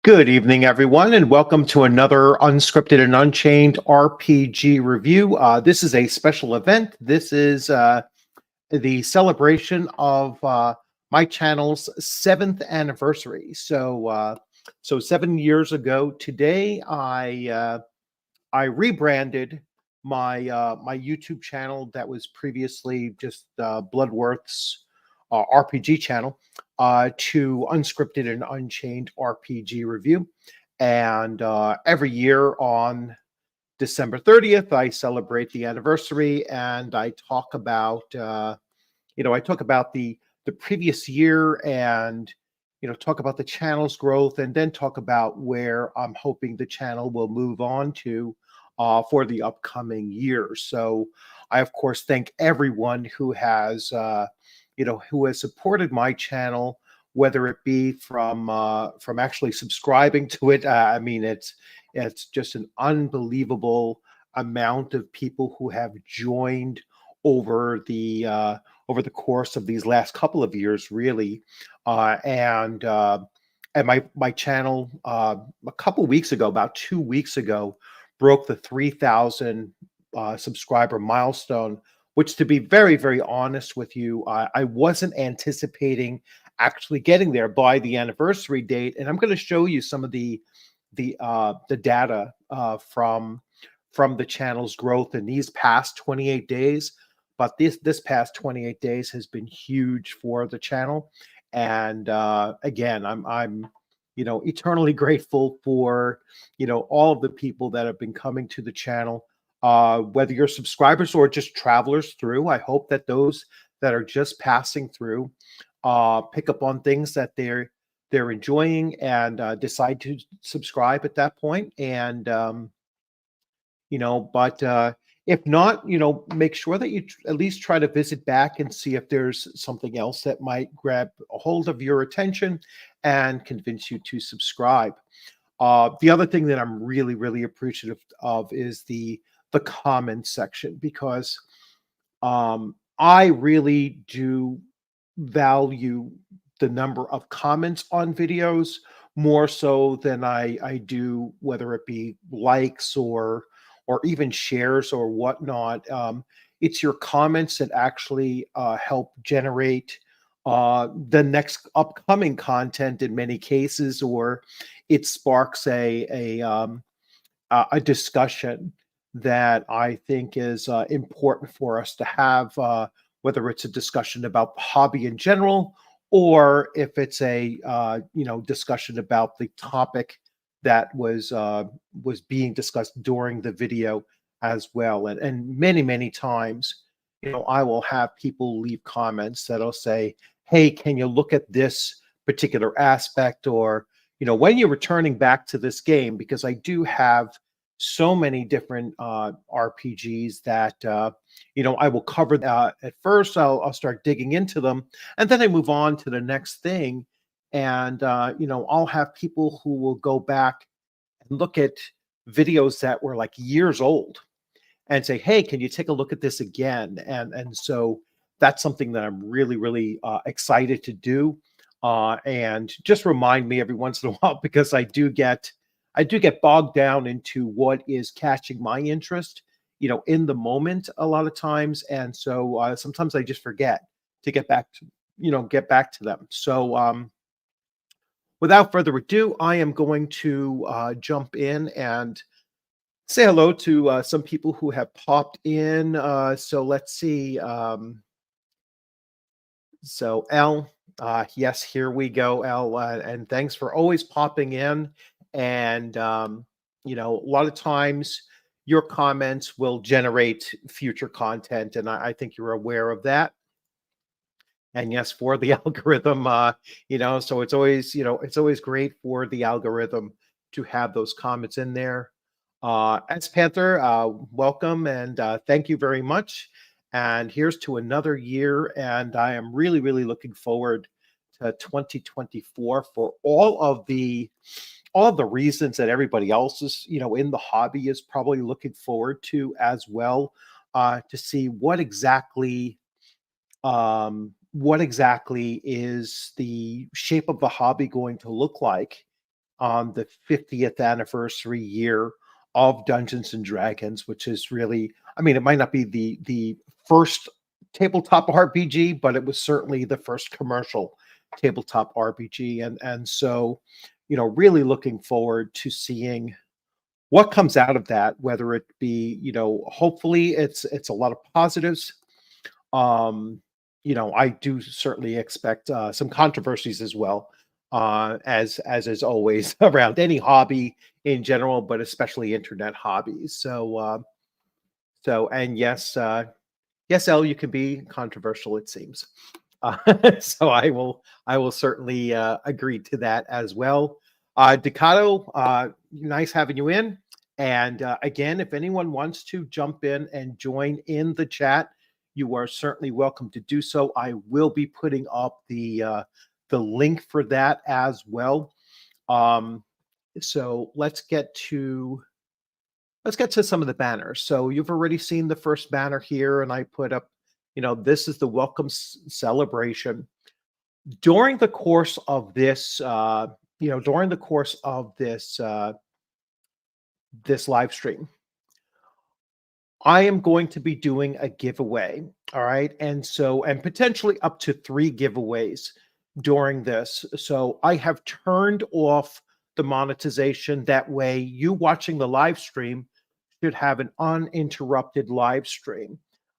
Good evening, everyone, and welcome to another Unscripted and Unchained RPG review. This is a special event. This is the celebration of my channel's seventh anniversary. So 7 years ago today, I rebranded my YouTube channel that was previously just Bloodworth's RPG channel to Unscripted and Unchained RPG Review. And every year on December 30th, I celebrate the anniversary and I talk about the previous year and talk about the channel's growth and then talk about where I'm hoping the channel will move on to for the upcoming year. So I of course thank everyone who has supported my channel, whether it be from actually subscribing to it. I mean, it's just an unbelievable amount of people who have joined over the course of these last couple of years, really. And my channel a couple weeks ago, about 2 weeks ago, broke the 3,000 subscriber milestone. Which, to be very, very honest with you, I wasn't anticipating actually getting there by the anniversary date. And I'm going to show you some of the data from the channel's growth in these past 28 days. But this past 28 days has been huge for the channel. And again, I'm eternally grateful for all of the people that have been coming to the channel, whether you're subscribers or just travelers through. I hope that those that are just passing through pick up on things that they're enjoying and decide to subscribe at that point. And but if not, make sure that you at least try to visit back and see if there's something else that might grab a hold of your attention and convince you to subscribe. The other thing that I'm really, really appreciative of is the comment section, because I really do value the number of comments on videos more so than I do whether it be likes or even shares or whatnot. It's your comments that actually help generate the next upcoming content in many cases, or it sparks a discussion that I think is important for us to have, whether it's a discussion about the hobby in general, or if it's a discussion about the topic that was being discussed during the video as well. And many times, I will have people leave comments that'll say, "Hey, can you look at this particular aspect?" Or when you're returning back to this game, because I do have so many different RPGs that I will cover. At first, I'll start digging into them, and then I move on to the next thing. And I'll have people who will go back and look at videos that were like years old and say, "Hey, can you take a look at this again?" And so that's something that I'm really, really excited to do. And just remind me every once in a while, because I do get bogged down into what is catching my interest, in the moment a lot of times. And so sometimes I just forget to get back to them. So without further ado, I am going to jump in and say hello to some people who have popped in. So let's see. So L, yes, here we go, L, and thanks for always popping in. And a lot of times your comments will generate future content, and I think you're aware of that. And yes, for the algorithm, so it's always great for the algorithm to have those comments in there. S Panther, welcome and thank you very much. And here's to another year, and I am really, really looking forward to 2024 for all of the reasons that everybody else is, in the hobby is probably looking forward to as well, to see what exactly what exactly is the shape of the hobby going to look like on the 50th anniversary year of Dungeons and Dragons, which is really, I mean, it might not be the first tabletop RPG, but it was certainly the first commercial tabletop RPG. And so, really looking forward to seeing what comes out of that, whether it be, hopefully it's a lot of positives. um, I do certainly expect some controversies as well, as is always around any hobby in general, but especially internet hobbies. And yes, El, you can be controversial, it seems. Uh, so I will certainly agree to that as well. Ducato, nice having you in. And again, if anyone wants to jump in and join in the chat, you are certainly welcome to do so. I will be putting up the link for that as well. So let's get to some of the banners. So you've already seen the first banner here, and I put up, this is the welcome celebration. During the course of this, this live stream, I am going to be doing a giveaway. All right. And potentially up to 3 giveaways during this. So I have turned off the monetization. That way, you watching the live stream should have an uninterrupted live stream.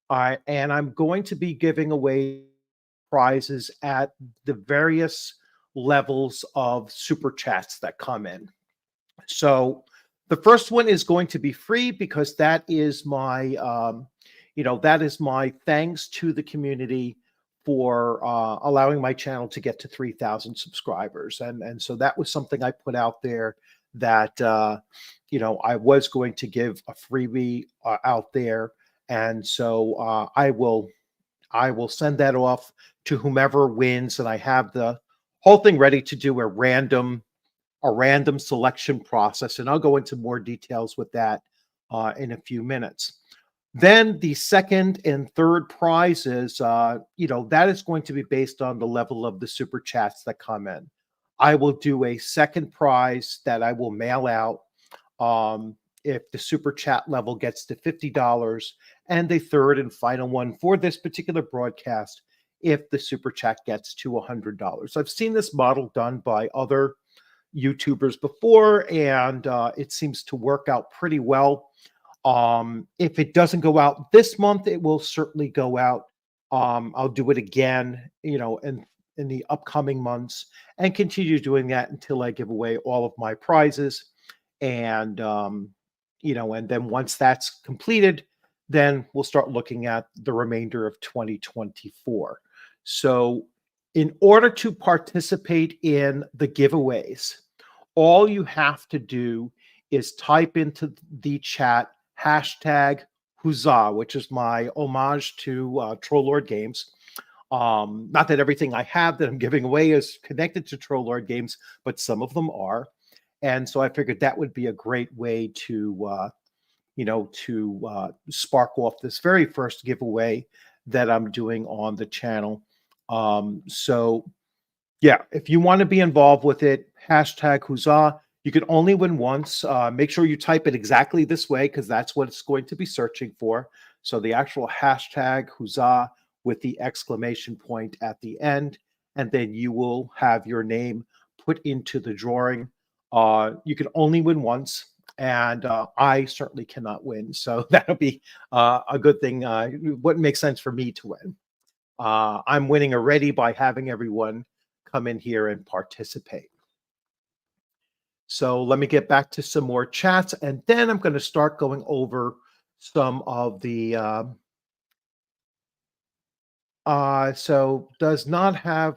And I'm going to be giving away prizes at the various levels of super chats that come in. So the first one is going to be free because that is my thanks to the community for allowing my channel to get to 3,000 subscribers. And so that was something I put out there that, I was going to give a freebie out there. And so I will send that off to whomever wins. And I have the whole thing ready to do a random selection process. And I'll go into more details with that in a few minutes. Then the second and third prizes, that is going to be based on the level of the super chats that come in. I will do a second prize that I will mail out if the super chat level gets to $50, and a third and final one for this particular broadcast if the super chat gets to $100. I've seen this model done by other YouTubers before, and it seems to work out pretty well. If it doesn't go out this month, it will certainly go out. I'll do it again, in the upcoming months, and continue doing that until I give away all of my prizes. And and then once that's completed, then we'll start looking at the remainder of 2024. So in order to participate in the giveaways, all you have to do is type into the chat hashtag Huzzah, which is my homage to Troll Lord Games. Not that everything I have that I'm giving away is connected to Troll Lord Games, but some of them are. And so I figured that would be a great way to spark off this very first giveaway that I'm doing on the channel. So yeah, if you want to be involved with it, hashtag Huzzah. You can only win once. Make sure you type it exactly this way because that's what it's going to be searching for. So the actual hashtag Huzzah with the exclamation point at the end, and then you will have your name put into the drawing. You can only win once, and I certainly cannot win. So that'll be a good thing. Wouldn't make sense for me to win. I'm winning already by having everyone come in here and participate. So let me get back to some more chats, and then I'm going to start going over some of the so does not have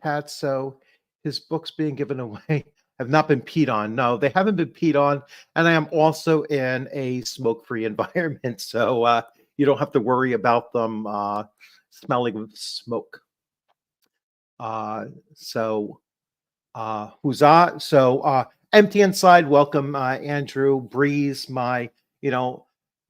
cats, so his books being given away have not been peed on. No, they haven't been peed on, and I am also in a smoke-free environment, so you don't have to worry about them smelling of smoke. Huzzah. So empty inside, welcome Andrew Breeze, my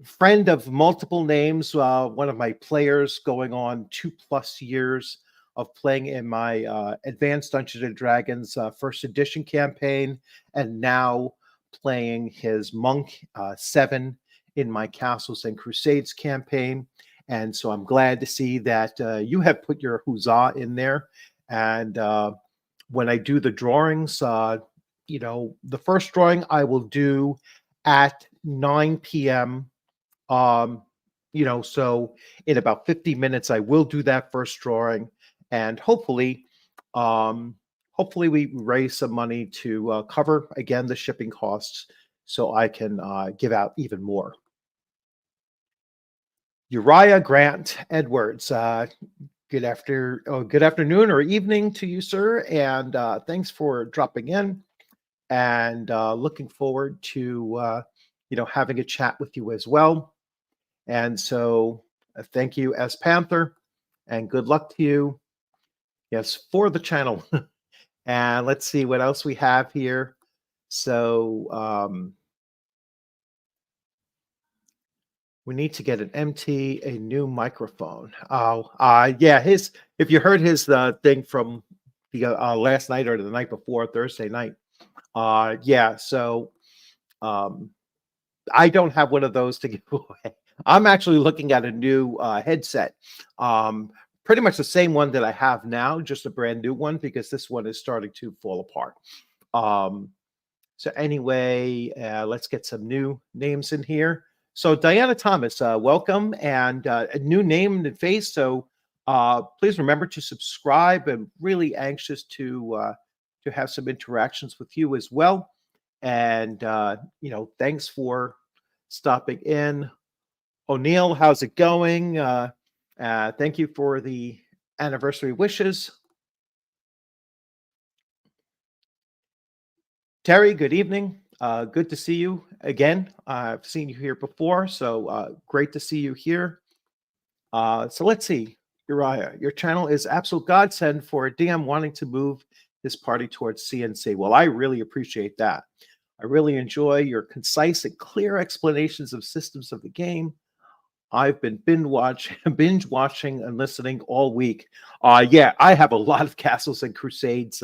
friend of multiple names, one of my players going on 2+ years. of playing in my Advanced Dungeons and Dragons First Edition campaign, and now playing his Monk 7 in my Castles and Crusades campaign. And so I'm glad to see that you have put your huzzah in there. And when I do the drawings, the first drawing I will do at 9 p.m. So in about 50 minutes, I will do that first drawing, and hopefully we raise some money to cover again the shipping costs, so I can give out even more. Uriah Grant Edwards, good afternoon or evening to you, sir, and thanks for dropping in. And looking forward to having a chat with you as well. And so thank you, S Panther, and good luck to you. Yes, for the channel. And let's see what else we have here. So we need to get an MT, a new microphone. Oh, yeah, if you heard his thing from the last night or the night before, Thursday night. So I don't have one of those to give away. I'm actually looking at a new headset. Pretty much the same one that I have now, just a brand new one, because this one is starting to fall apart. So anyway, let's get some new names in here. So Diana Thomas, welcome, and a new name and face. So please remember to subscribe. I'm really anxious to have some interactions with you as well. And thanks for stopping in. O'Neill, how's it going? Thank you for the anniversary wishes. Terry, good evening. Good to see you again. I've seen you here before, so great to see you here. So let's see. Uriah, your channel is absolute godsend for a DM wanting to move his party towards CNC. Well, I really appreciate that. I really enjoy your concise and clear explanations of systems of the game. I've been binge watching and listening all week. Yeah, I have a lot of Castles and Crusades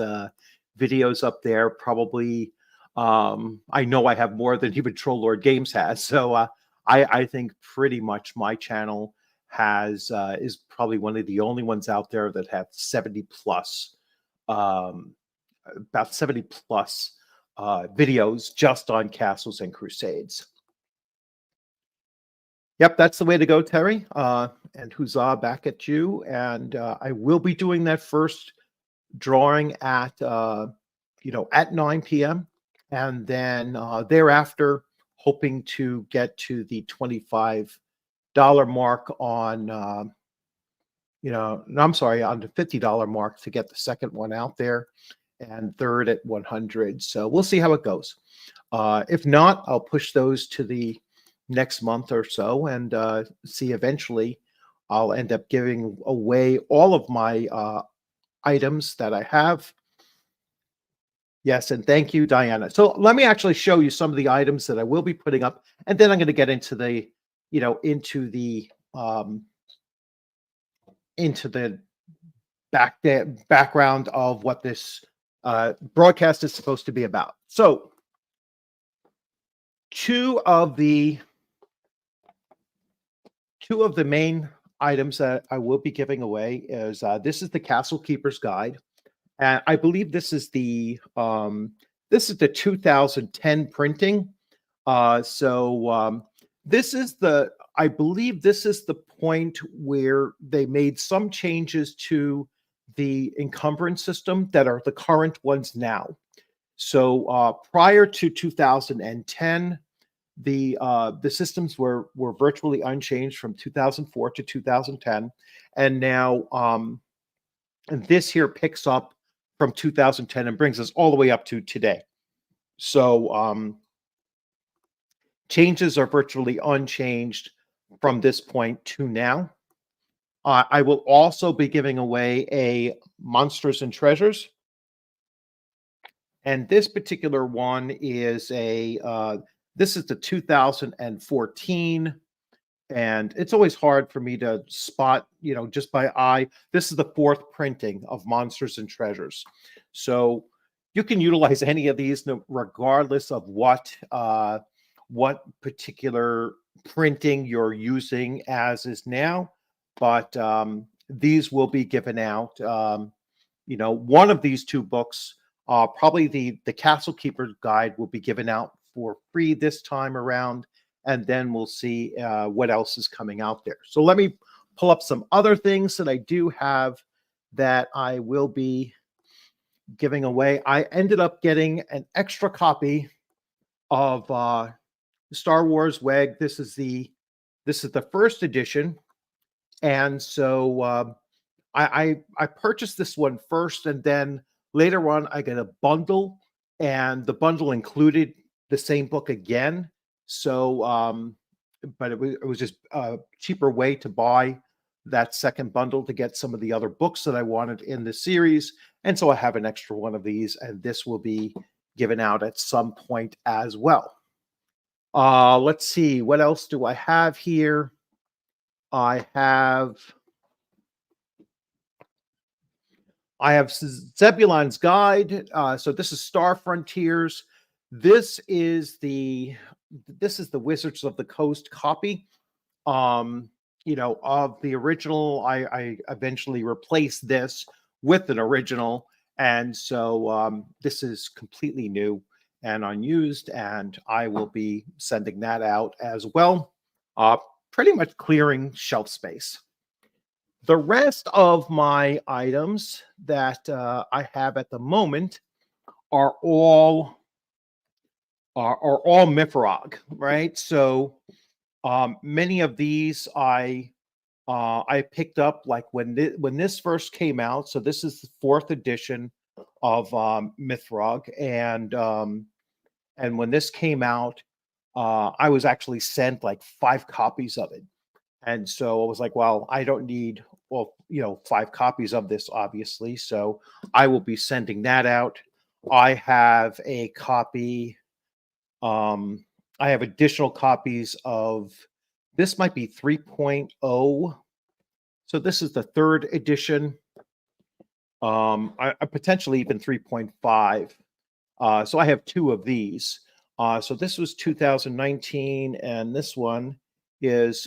videos up there. Probably, I know I have more than even Troll Lord Games has. So I think pretty much my channel is probably one of the only ones out there that have 70 plus, about 70 plus videos just on Castles and Crusades. Yep, that's the way to go, Terry. And huzzah back at you. And I will be doing that first drawing at 9 p.m. And then thereafter, hoping to get to the $25 mark on, on the $50 mark to get the second one out there, and third at 100. So we'll see how it goes. If not, I'll push those to the next month or so, and see eventually I'll end up giving away all of my items that I have. Yes, and thank you, Diana. So let me actually show you some of the items that I will be putting up, and then I'm going to get into the background of what this broadcast is supposed to be about. So two of the main items that I will be giving away is this is the Castle Keeper's Guide, and I believe this is the 2010 printing. This is I believe this is the point where they made some changes to the encumbrance system that are the current ones now. So prior to 2010, the systems were virtually unchanged from 2004 to 2010, and now and this here picks up from 2010 and brings us all the way up to today. So changes are virtually unchanged from this point to now. I will also be giving away a Monsters and Treasures, and this particular one is this is the 2014 and it's always hard for me to spot, just by eye. This is the fourth printing of Monsters and Treasures, so you can utilize any of these, regardless of what particular printing you're using as is now. But these will be given out. One of these two books, probably the Castle Keeper's Guide, will be given out for free this time around, and then we'll see what else is coming out there. So let me pull up some other things that I do have that I will be giving away. I ended up getting an extra copy of Star Wars WEG. This is the first edition, and so I purchased this one first, and then later on I got a bundle, and the bundle included the same book again. So, but it was just a cheaper way to buy that second bundle to get some of the other books that I wanted in the series. And so I have an extra one of these, and this will be given out at some point as well. Let's see, what else do I have here? I have Zebulon's Guide. So this is Star Frontiers. This is the Wizards of the Coast copy. Of the original. I eventually replaced this with an original, and so this is completely new and unused, and I will be sending that out as well. Pretty much clearing shelf space. The rest of my items that I have at the moment are all Mifrog, right? So many of these I picked up like when this first came out. So this is the fourth edition of Mifrog, and when this came out, I was actually sent like 5 copies of it. And so I was like, well, I don't need 5 copies of this, obviously. So I will be sending that out. I have a copy. I have additional copies of this, might be 3.0. So this is the third edition. I potentially even 3.5. So I have 2 of these. So this was 2019, and this one is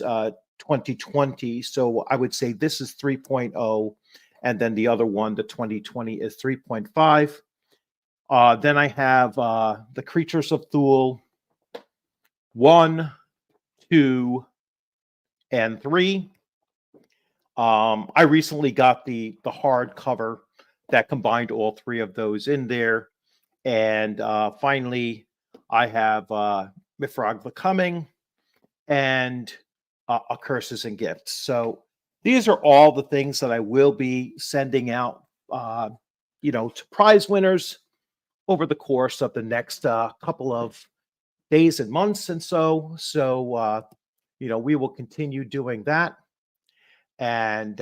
2020. So I would say this is 3.0, and then the other one, the 2020, is 3.5. Then I have the Creatures of Thule 1, 2, and 3. I recently got the hardcover that combined all 3 of those in there. And finally, I have Mifrog the Coming and A Curses and Gifts. So these are all the things that I will be sending out, to prize winners over the course of the next couple of days and months. And so we will continue doing that. And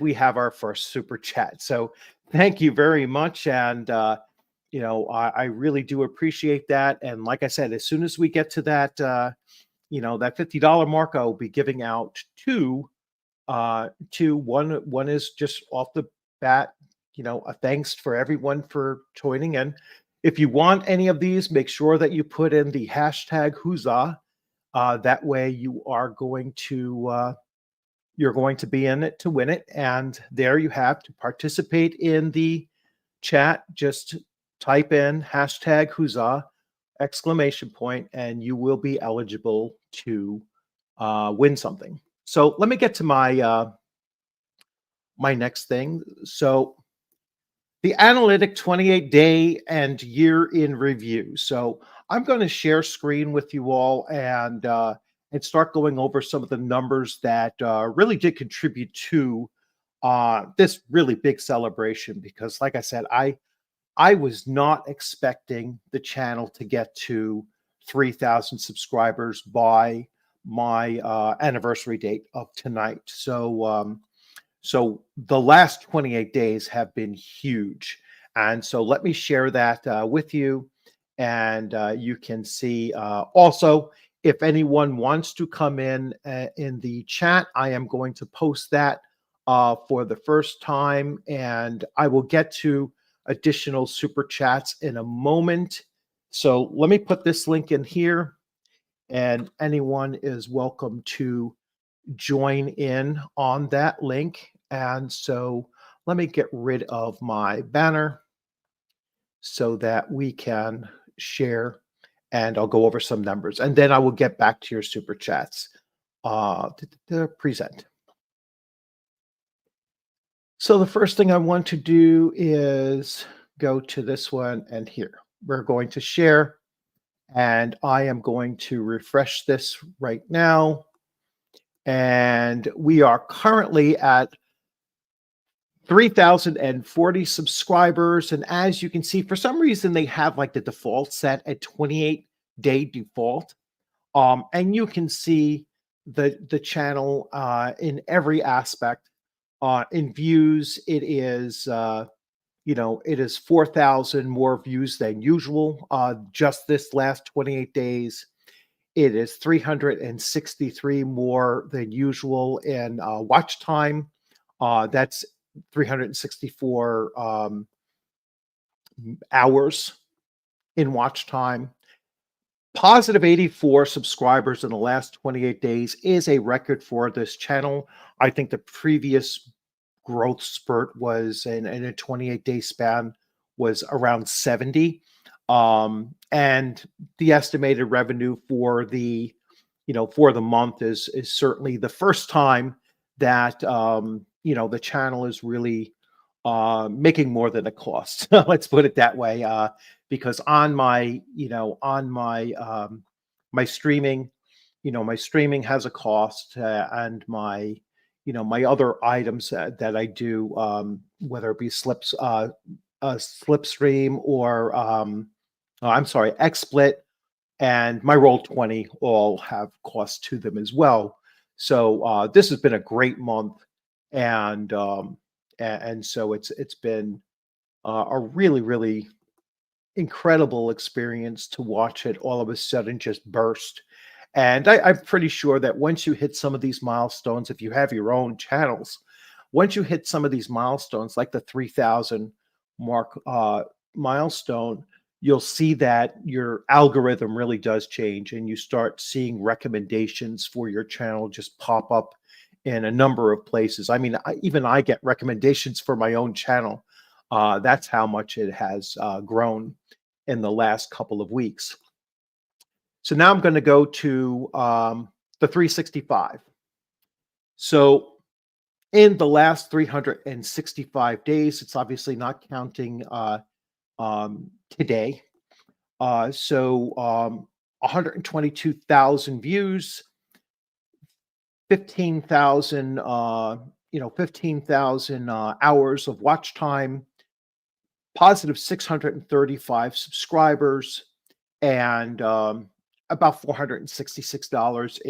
we have our first super chat. So thank you very much. And, I really do appreciate that. And like I said, as soon as we get to that, that $50 mark, I will be giving out two. One is just off the bat, a thanks for everyone for joining in. If you want any of these, make sure that you put in the hashtag Huzzah. That way you are going to be in it to win it. And there you have to participate in the chat. Just type in hashtag Huzzah, ! And you will be eligible to win something. So let me get to my my next thing. So the analytic 28-day and year in review. So I'm going to share screen with you all and start going over some of the numbers that really did contribute to this really big celebration. Because like I said, I was not expecting the channel to get to 3,000 subscribers by my anniversary date of tonight. So the last 28 days have been huge. And so let me share that with you. And you can see also If anyone wants to come in the chat, I am going to post that for the first time, and I will get to additional super chats in a moment. So let me put this link in here, and anyone is welcome to join in on that link. And so let me get rid of my banner so that we can share, and I'll go over some numbers, and then I will get back to your super chats. Present. So the first thing I want to do is go to this one, and here we're going to share, and I am going to refresh this right now. And we are currently at 3,040 subscribers. And as you can see, for some reason, they have like the default set at 28-day default. And you can see the channel in every aspect. In views, it is, it is 4,000 more views than usual just this last 28 days. It is 363 more than usual in watch time. That's 364 hours in watch time. Positive 84 subscribers in the last 28 days is a record for this channel. I think the previous growth spurt was in a 28-day span was around 70. And the estimated revenue for the month is certainly the first time that the channel is really making more than it costs. Let's put it that way. Because on my my streaming, my streaming has a cost, and my other items that I do, whether it be Slipstream or I'm sorry, XSplit and my Roll20 all have costs to them as well. So this has been a great month, and so it's been a really incredible experience to watch it all of a sudden just burst. And I'm pretty sure that once you hit some of these milestones, if you have your own channels, once you hit some of these milestones, like the 3,000 mark milestone, you'll see that your algorithm really does change, and you start seeing recommendations for your channel just pop up in a number of places. I mean, even I get recommendations for my own channel. That's how much it has grown in the last couple of weeks. So now I'm going to go to the 365. So in the last 365 days, it's obviously not counting today. So 122,000 views, 15,000 15,000 hours of watch time, positive 635 subscribers, and about $466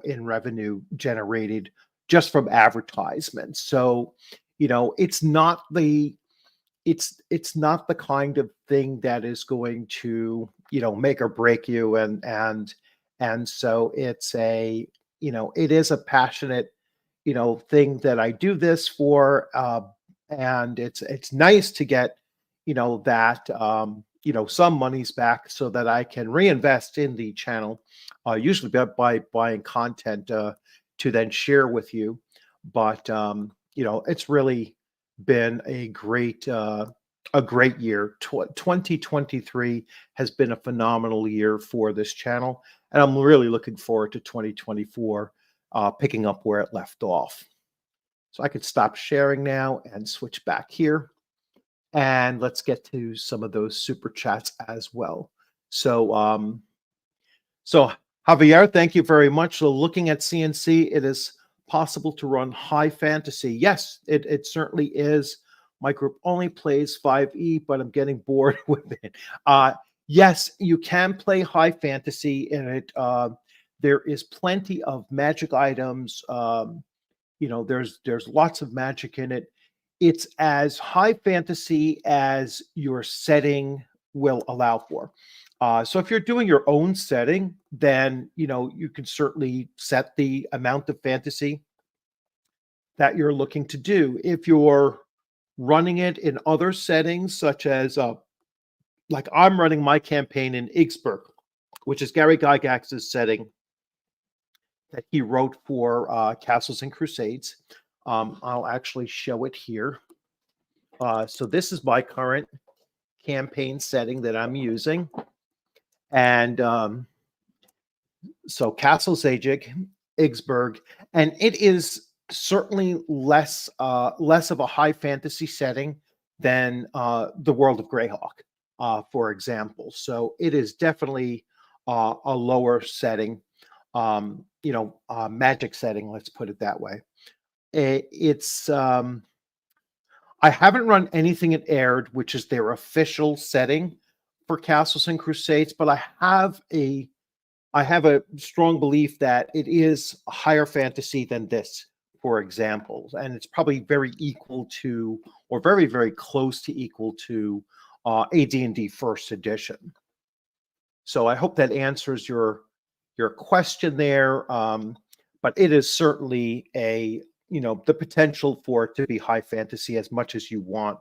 in revenue generated just from advertisements. So it's not the kind of thing that is going to make or break you, and so it's it is a passionate thing that I do this for, and it's nice to get that some money's back so that I can reinvest in the channel, usually by buying content to then share with you. But it's really been a great year. 2023 has been a phenomenal year for this channel, and I'm really looking forward to 2024 picking up where it left off. So I could stop sharing now and switch back here. And let's get to some of those super chats as well. So, so Javier, thank you very much. So looking at CNC, it is possible to run high fantasy. Yes, it certainly is. My group only plays 5e, but I'm getting bored with it. Yes, you can play high fantasy in it. There is plenty of magic items. There's lots of magic in it. It's as high fantasy as your setting will allow for. So if you're doing your own setting, then you can certainly set the amount of fantasy that you're looking to do. If you're running it in other settings, such as like I'm running my campaign in Igsburg, which is Gary Gygax's setting that he wrote for Castles and Crusades. I'll actually show it here. So this is my current campaign setting that I'm using. And so Castle Zajic, Igsburg, and it is certainly less of a high fantasy setting than the world of Greyhawk, for example. So it is definitely a lower setting, magic setting. Let's put it that way. It's I haven't run anything at Aired, which is their official setting for Castles and Crusades, but I have a strong belief that it is a higher fantasy than this, for example, and it's probably very equal to, or very, very close to equal to, AD&D First Edition. So I hope that answers your question there. But it is certainly the potential for it to be high fantasy as much as you want.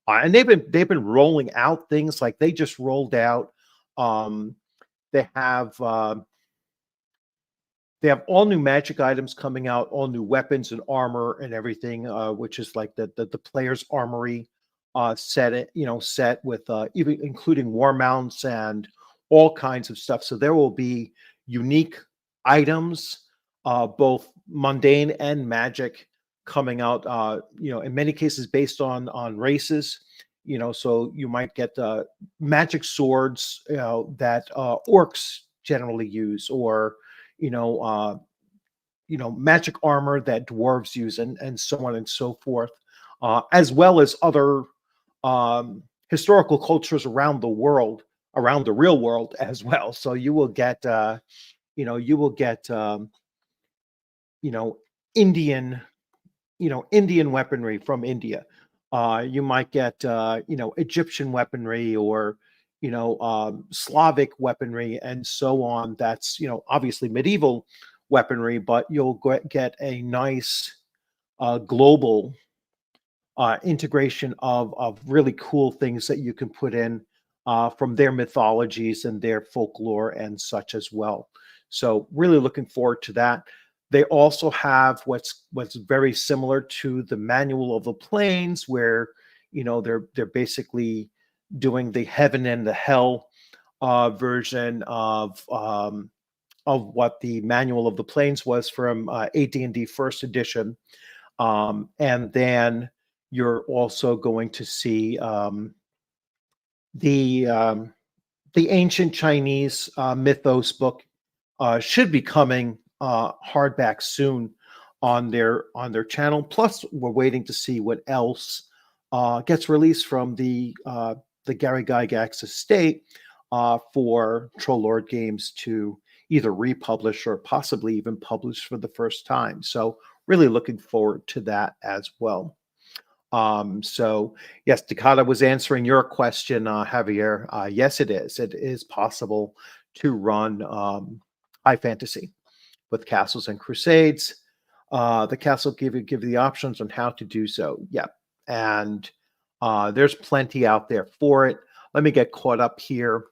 And they've been rolling out things like they just rolled out. They have all new magic items coming out, all new weapons and armor and everything, which is like the player's armory set with even including war mounts and all kinds of stuff. So there will be unique items, both mundane and magic, coming out. In many cases based on races. So you might get magic swords, that orcs generally use, or magic armor that dwarves use, and so on and so forth, as well as other historical cultures around the world, around the real world as well. So you will get Indian Indian weaponry from India. You might get Egyptian weaponry, or Slavic weaponry, and so on. That's obviously medieval weaponry, but you'll get a nice global integration of really cool things that you can put in from their mythologies and their folklore and such as well. So really looking forward to that. They also have what's very similar to the Manual of the Planes, where they're basically doing the heaven and the hell version of what the Manual of the Planes was from AD&D First Edition, and then you're also going to see the ancient Chinese mythos book should be coming hardback soon on their channel. Plus, we're waiting to see what else gets released from the Gary Gygax estate for Troll Lord Games to either republish or possibly even publish for the first time. So really looking forward to that as well. So yes, Dakota was answering your question, Javier. Yes, it is. It is possible to run high fantasy with Castles and Crusades. The castle give you the options on how to do so. Yeah, and there's plenty out there for it. Let me get caught up here.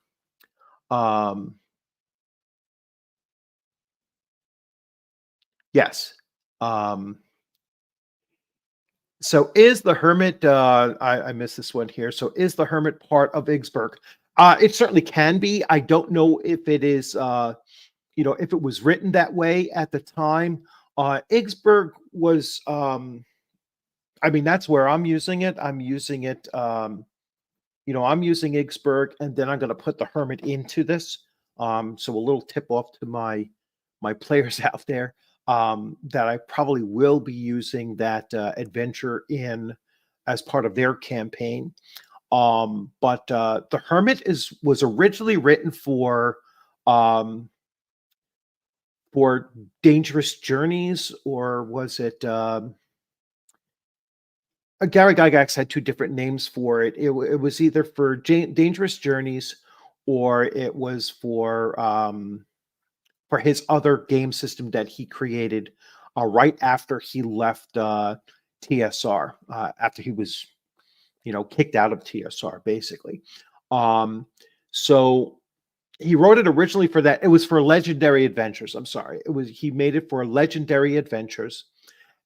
Yes. So is the Hermit, I missed this one here. So is the Hermit part of Igsburg? It certainly can be. I don't know if it is, if it was written that way at the time. Igsburg was, that's where I'm using it. I'm using it, I'm using Igsburg, and then I'm going to put the Hermit into this. So a little tip off to my players out there, that I probably will be using that adventure in as part of their campaign. But the Hermit was originally written for Dangerous Journeys, or was it Gary Gygax had two different names for it. It was either for Dangerous Journeys or it was for his other game system that he created right after he left TSR, after he was, kicked out of TSR, basically. So he wrote it originally for that. It was for Legendary Adventures. I'm sorry. He made it for Legendary Adventures.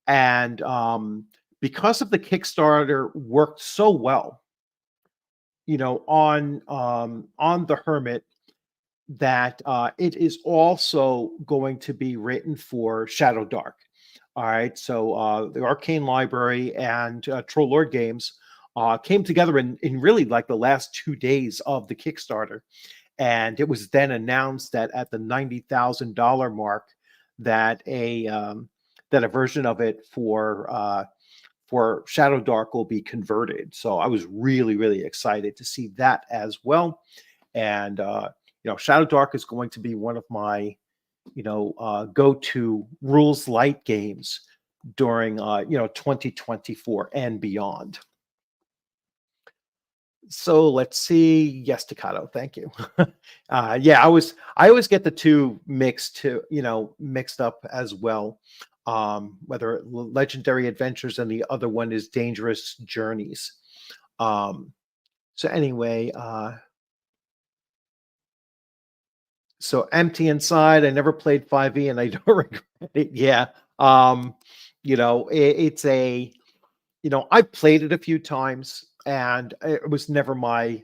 And because of the Kickstarter worked so well, on the Hermit, that it is also going to be written for Shadow Dark. All right. So the Arcane Library and Troll Lord Games came together in really like the last 2 days of the Kickstarter. And it was then announced that at the $90,000 mark, that a version of it for Shadow Dark will be converted. So I was really, really excited to see that as well. And Shadow Dark is going to be one of my go-to rules light games during 2024 and beyond. So let's see. Yes, Staccato. Thank you. Yeah, I always get the two mixed up as well. Whether Legendary Adventures and the other one is Dangerous Journeys. So anyway, so Empty Inside, I never played 5e and I don't regret it. Yeah. It's a, I played it a few times and it was never my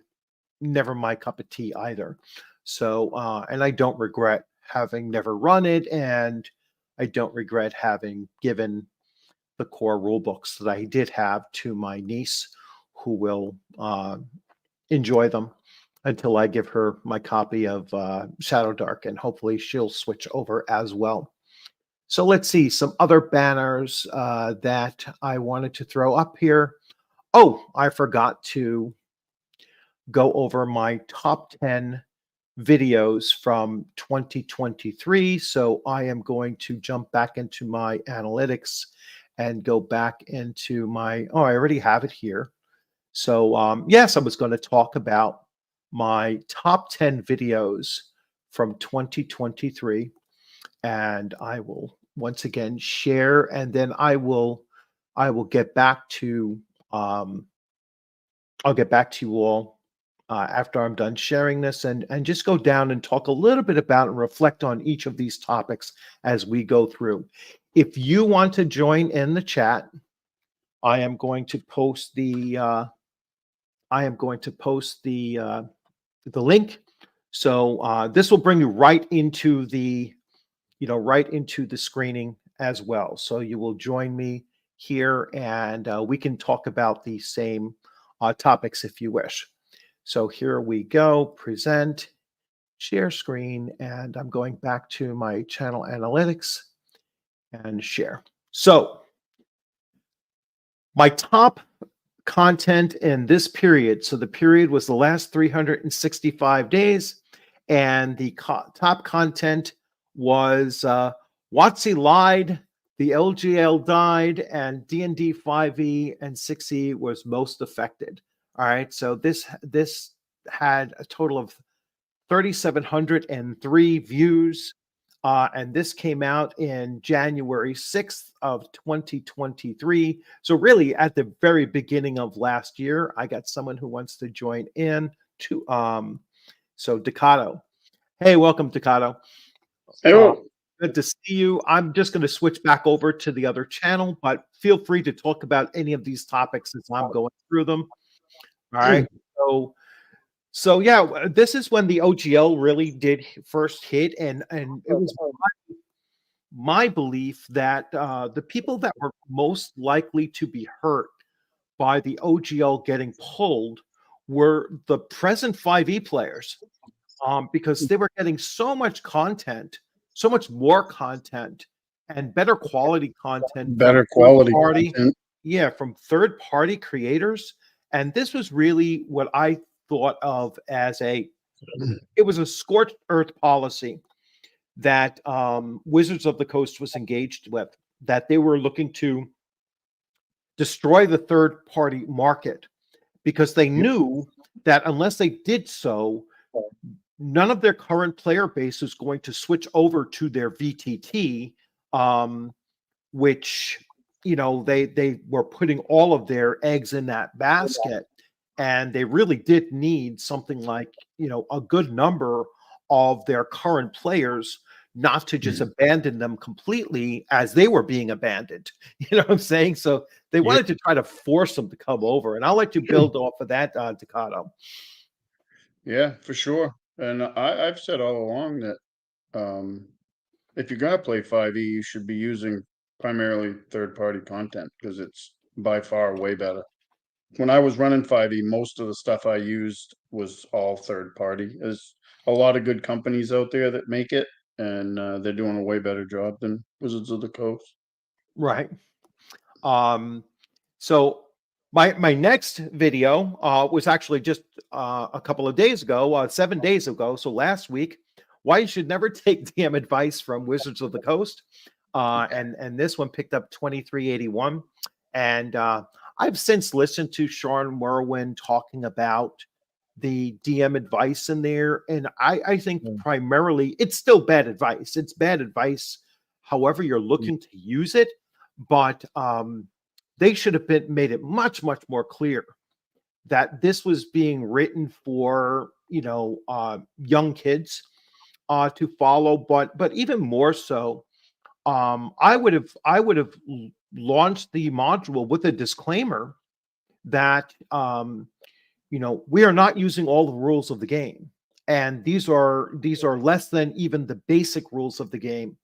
cup of tea either. So, and I don't regret having never run it, and I don't regret having given the core rule books that I did have to my niece, who will enjoy them until I give her my copy of Shadow Dark, and hopefully she'll switch over as well. So let's see some other banners that I wanted to throw up here. Oh, I forgot to go over my top 10 videos from 2023. So I am going to jump back into my analytics and go back into I already have it here. So yes, I was going to talk about my top 10 videos from 2023, and I will once again share, and then I will get back to I'll get back to you all after I'm done sharing this, and just go down and talk a little bit about and reflect on each of these topics as we go through. If you want to join in the chat, I am going to post the the link. So this will bring you right into the screening as well. So you will join me here, and we can talk about the same topics if you wish. So here we go, present, share screen, and I'm going back to my channel analytics and share. So my top content in this period. So the period was the last 365 days, and the top content was WotC lied, the LGL died, and D&D 5e and 6e was most affected. All right, so this had a total of 3,703 views. And this came out in January 6th of 2023. So really at the very beginning of last year. I got someone who wants to join in to so Ducato. Hey, welcome, Ducato. Good to see you. I'm just going to switch back over to the other channel, but feel free to talk about any of these topics as I'm going through them. All right. So yeah, this is when the OGL really did first hit, and it was my belief that the people that were most likely to be hurt by the OGL getting pulled were the present 5e players, because they were getting so much content, so much more content, and better quality content. From third-party creators. And this was really what I thought of as it was a scorched earth policy that Wizards of the Coast was engaged with, that they were looking to destroy the third party market, because they knew that unless they did so, none of their current player base is going to switch over to their VTT, which, they were putting all of their eggs in that basket, and they really did need something like, a good number of their current players not to just abandon them completely as they were being abandoned. You know what I'm saying? So they Yeah. wanted to try to force them to come over, and I'll let you build off of that, Takato. Yeah, for sure. And I've said all along that if you're gonna play 5e, you should be using primarily third-party content because it's by far way better. When I was running 5e, most of the stuff I used was all third party. There's a lot of good companies out there that make it, and they're doing a way better job than Wizards of the Coast. Right. So my next video was actually just a couple of days ago, 7 days ago. So last week, why you should never take DM advice from Wizards of the Coast. And this one picked up 2381. And I've since listened to Sean Merwin talking about the DM advice in there. And I think primarily it's still bad advice. It's bad advice, however you're looking to use it. But they should have made it much, much more clear that this was being written for, young kids to follow. But even more so, I would have launched the module with a disclaimer that we are not using all the rules of the game, and these are less than even the basic rules of the game.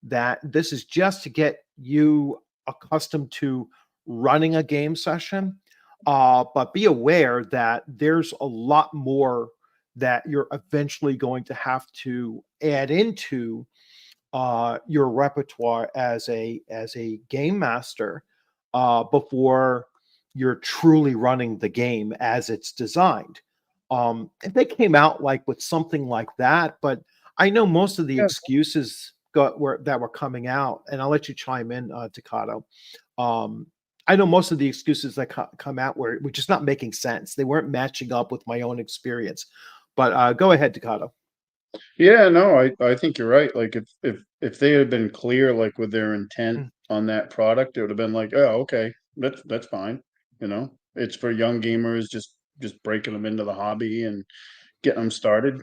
That this is just to get you accustomed to running a game session, but be aware that there's a lot more that you're eventually going to have to add into your repertoire as a game master before you're truly running the game as it's designed. If they came out like with something like that, but I know most of the excuses that were coming out, and I'll let you chime in, Takato. I know most of the excuses that come out were just not making sense. They weren't matching up with my own experience. But go ahead, Takato. Yeah, no, I think you're right. Like if they had been clear like with their intent on that product, it would have been like, oh, okay, that's fine. It's for young gamers, just breaking them into the hobby and getting them started.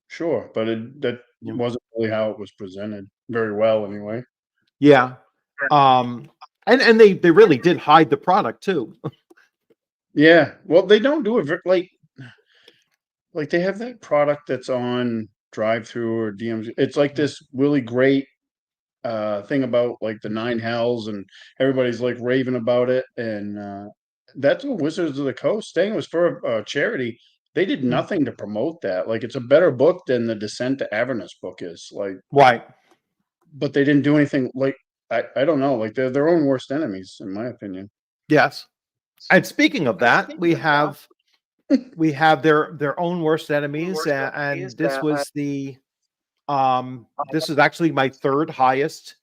Sure, but that wasn't really how it was presented very well anyway. Yeah. And they really did hide the product too. Yeah. Well, they don't do it like they have that product that's on drive through or DMs. It's like this really great thing about like the nine hells and everybody's like raving about it. And that's what Wizards of the Coast thing was for a charity. They did nothing to promote that. Like it's a better book than the Descent to Avernus book is. Like Right. But they didn't do anything like I don't know, like they're their own worst enemies, in my opinion. Yes. And speaking of that, we have their own worst enemies, and this was this is actually my third highest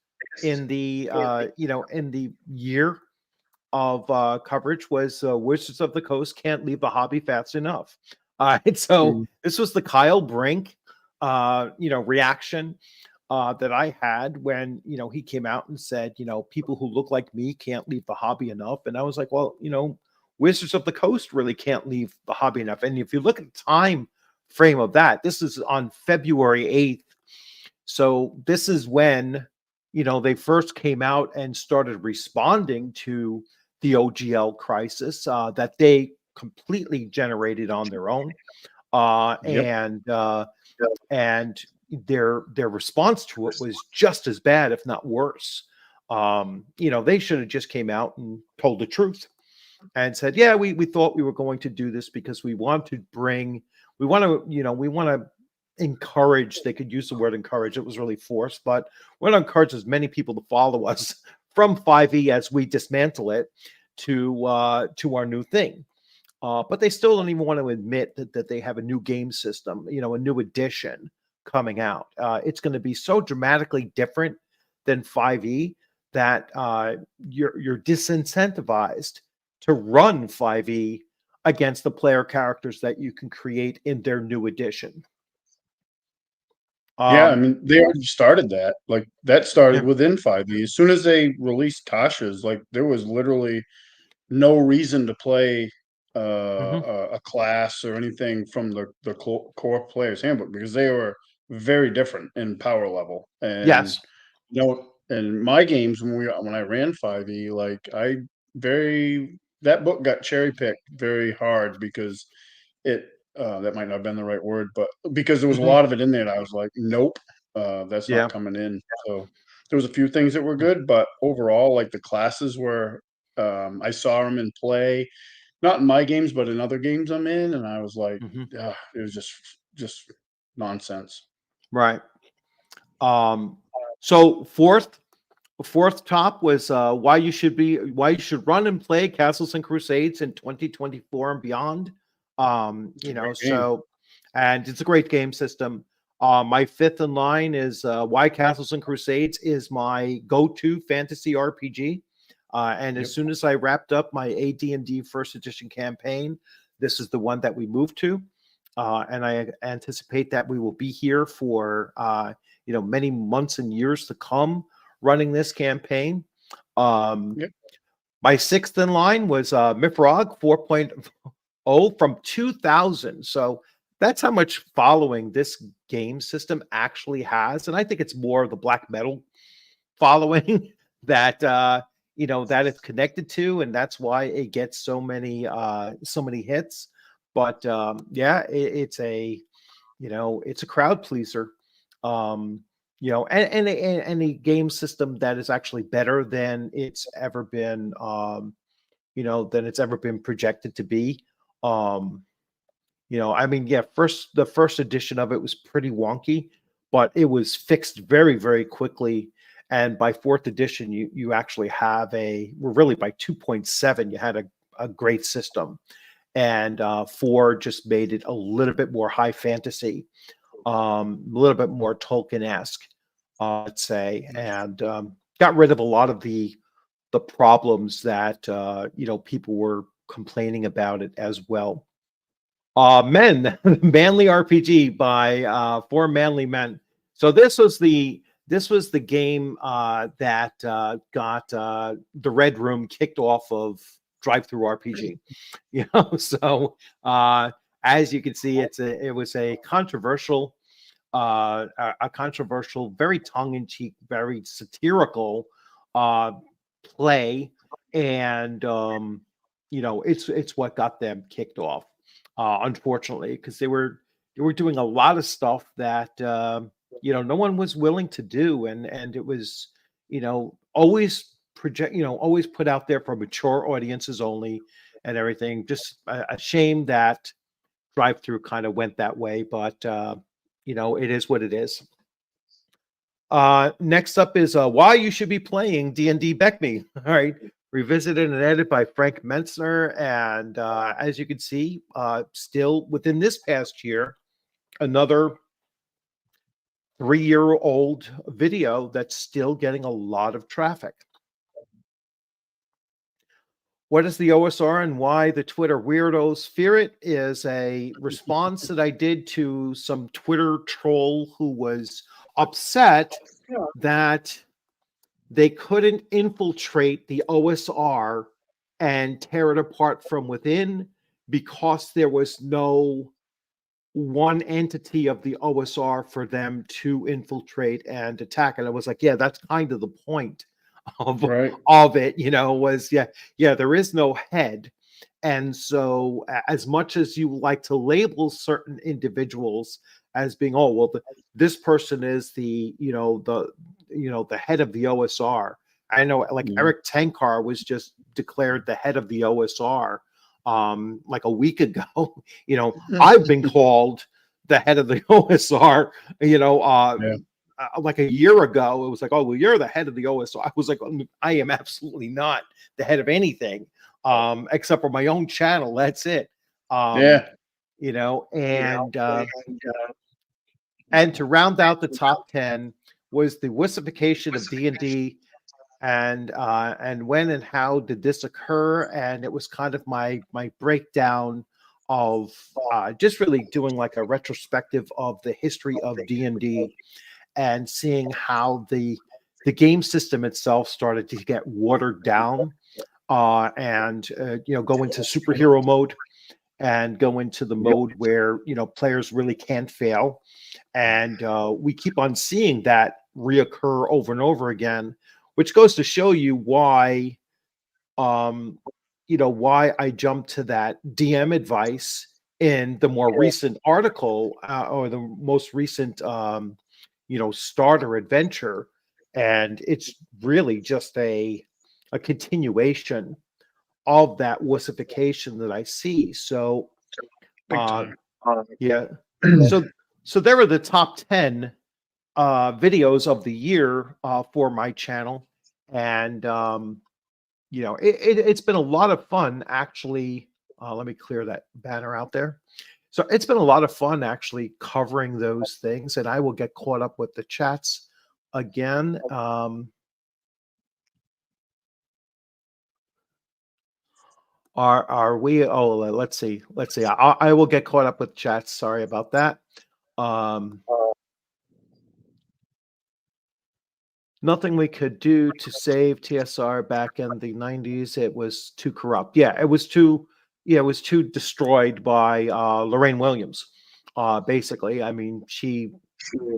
in the in the year of coverage was Wizards of the Coast can't leave the hobby fast enough. And so this was the Kyle Brink reaction that I had when he came out and said, people who look like me can't leave the hobby enough. And I was like, well, Wizards of the Coast really can't leave the hobby enough. And if you look at the time frame of that, this is on February 8th. So this is when they first came out and started responding to the OGL crisis that they completely generated on their own. And their response to it was just as bad, if not worse. They should have just came out and told the truth and said, yeah, we thought we were going to do this because we want to encourage, they could use the word encourage, it was really forced, but we want to encourage as many people to follow us from 5e as we dismantle it to our new thing. But they still don't even want to admit that they have a new game system, a new edition coming out. It's going to be so dramatically different than 5e that you're disincentivized to run 5e against the player characters that you can create in their new edition. Yeah, I mean, they already started that. Like, that started Yeah. within 5e. As soon as they released Tasha's, like, there was literally no reason to play Mhm. a class or anything from the core player's handbook because they were very different in power level. And Yes. in my games when I ran 5e, like that book got cherry picked very hard because it that might not have been the right word, but because there was a Mhm. lot of it in there, and I was like, nope, that's not Yeah. coming in. So there was a few things that were good, but overall, like the classes were, I saw them in play, not in my games, but in other games I'm in, and I was like, Mhm. it was just nonsense. Right. Um, so fourth top was why you should run and play Castles and Crusades in 2024 and beyond. It's a You know, great game. so and it's a great game system. My fifth in line is why Castles and Crusades is my go-to fantasy RPG. And as Yep. soon as I wrapped up my AD&D first edition campaign, this is the one that we moved to. And I anticipate that we will be here for many months and years to come running this campaign. Um, Yep. my sixth in line was Mifrog 4.0 from 2000. So that's how much following this game system actually has. And I think it's more of the black metal following that that it's connected to, and that's why it gets so many hits. But yeah, it's a crowd pleaser. Um, and any game system that is actually better than it's ever been, projected to be. Um, I mean, yeah, the first edition of it was pretty wonky, but it was fixed very, very quickly. And by fourth edition, you actually have really by 2.7, you had a great system. And four just made it a little bit more high fantasy, a little bit more Tolkien-esque, let's say, and got rid of a lot of the problems that people were complaining about it as well. Men, Manly RPG by Four Manly Men. So this was the game that got the Red Room kicked off of Drive Through RPG. So as you can see, it was a controversial, very tongue-in-cheek, very satirical uh, play, and it's what got them kicked off, unfortunately, because they were doing a lot of stuff that no one was willing to do, and it was always always put out there for mature audiences only, and everything. Just a shame that Drive Through kind of went that way, but it is what it is. Next up is why you should be playing D&D Beckme. All right, revisited and edited by Frank Mentzner, and as you can see, still within this past year, another 3-year-old video that's still getting a lot of traffic. What is the OSR and why the Twitter weirdos fear it is a response that I did to some Twitter troll who was upset that they couldn't infiltrate the OSR and tear it apart from within because there was no one entity of the OSR for them to infiltrate and attack. And I was like, yeah, that's kind of the point of Right. it, was there is no head. And so as much as you like to label certain individuals as being, oh, well, this person is the head of the OSR. I know, like Eric Tenkar was just declared the head of the OSR like a week ago. I've been called the head of the OSR, like a year ago. It was like, oh, well, you're the head of the OSR. I was like, I am absolutely not the head of anything, except for my own channel. That's it. Yeah. And to round out the top 10 was the wussification of D&D and when and how did this occur? And it was kind of my breakdown of just really doing like a retrospective of the history of D&D and seeing how the game system itself started to get watered down and go into superhero mode and go into the mode where players really can't fail, and we keep on seeing that reoccur over and over again, which goes to show you why why I jumped to that DM advice in the more recent article or the most recent starter adventure, and it's really just a continuation of that wussification that I see. So Big time. yeah. So there are the top 10 videos of the year for my channel. And it's been a lot of fun actually. Let me clear that banner out there. So it's been a lot of fun actually covering those things, and I will get caught up with the chats again. Are we? Oh, let's see. I will get caught up with chats. Sorry about that. Nothing we could do to save TSR back in the 90s. It was too corrupt. Yeah, it was too destroyed by Lorraine Williams. Basically, I mean, she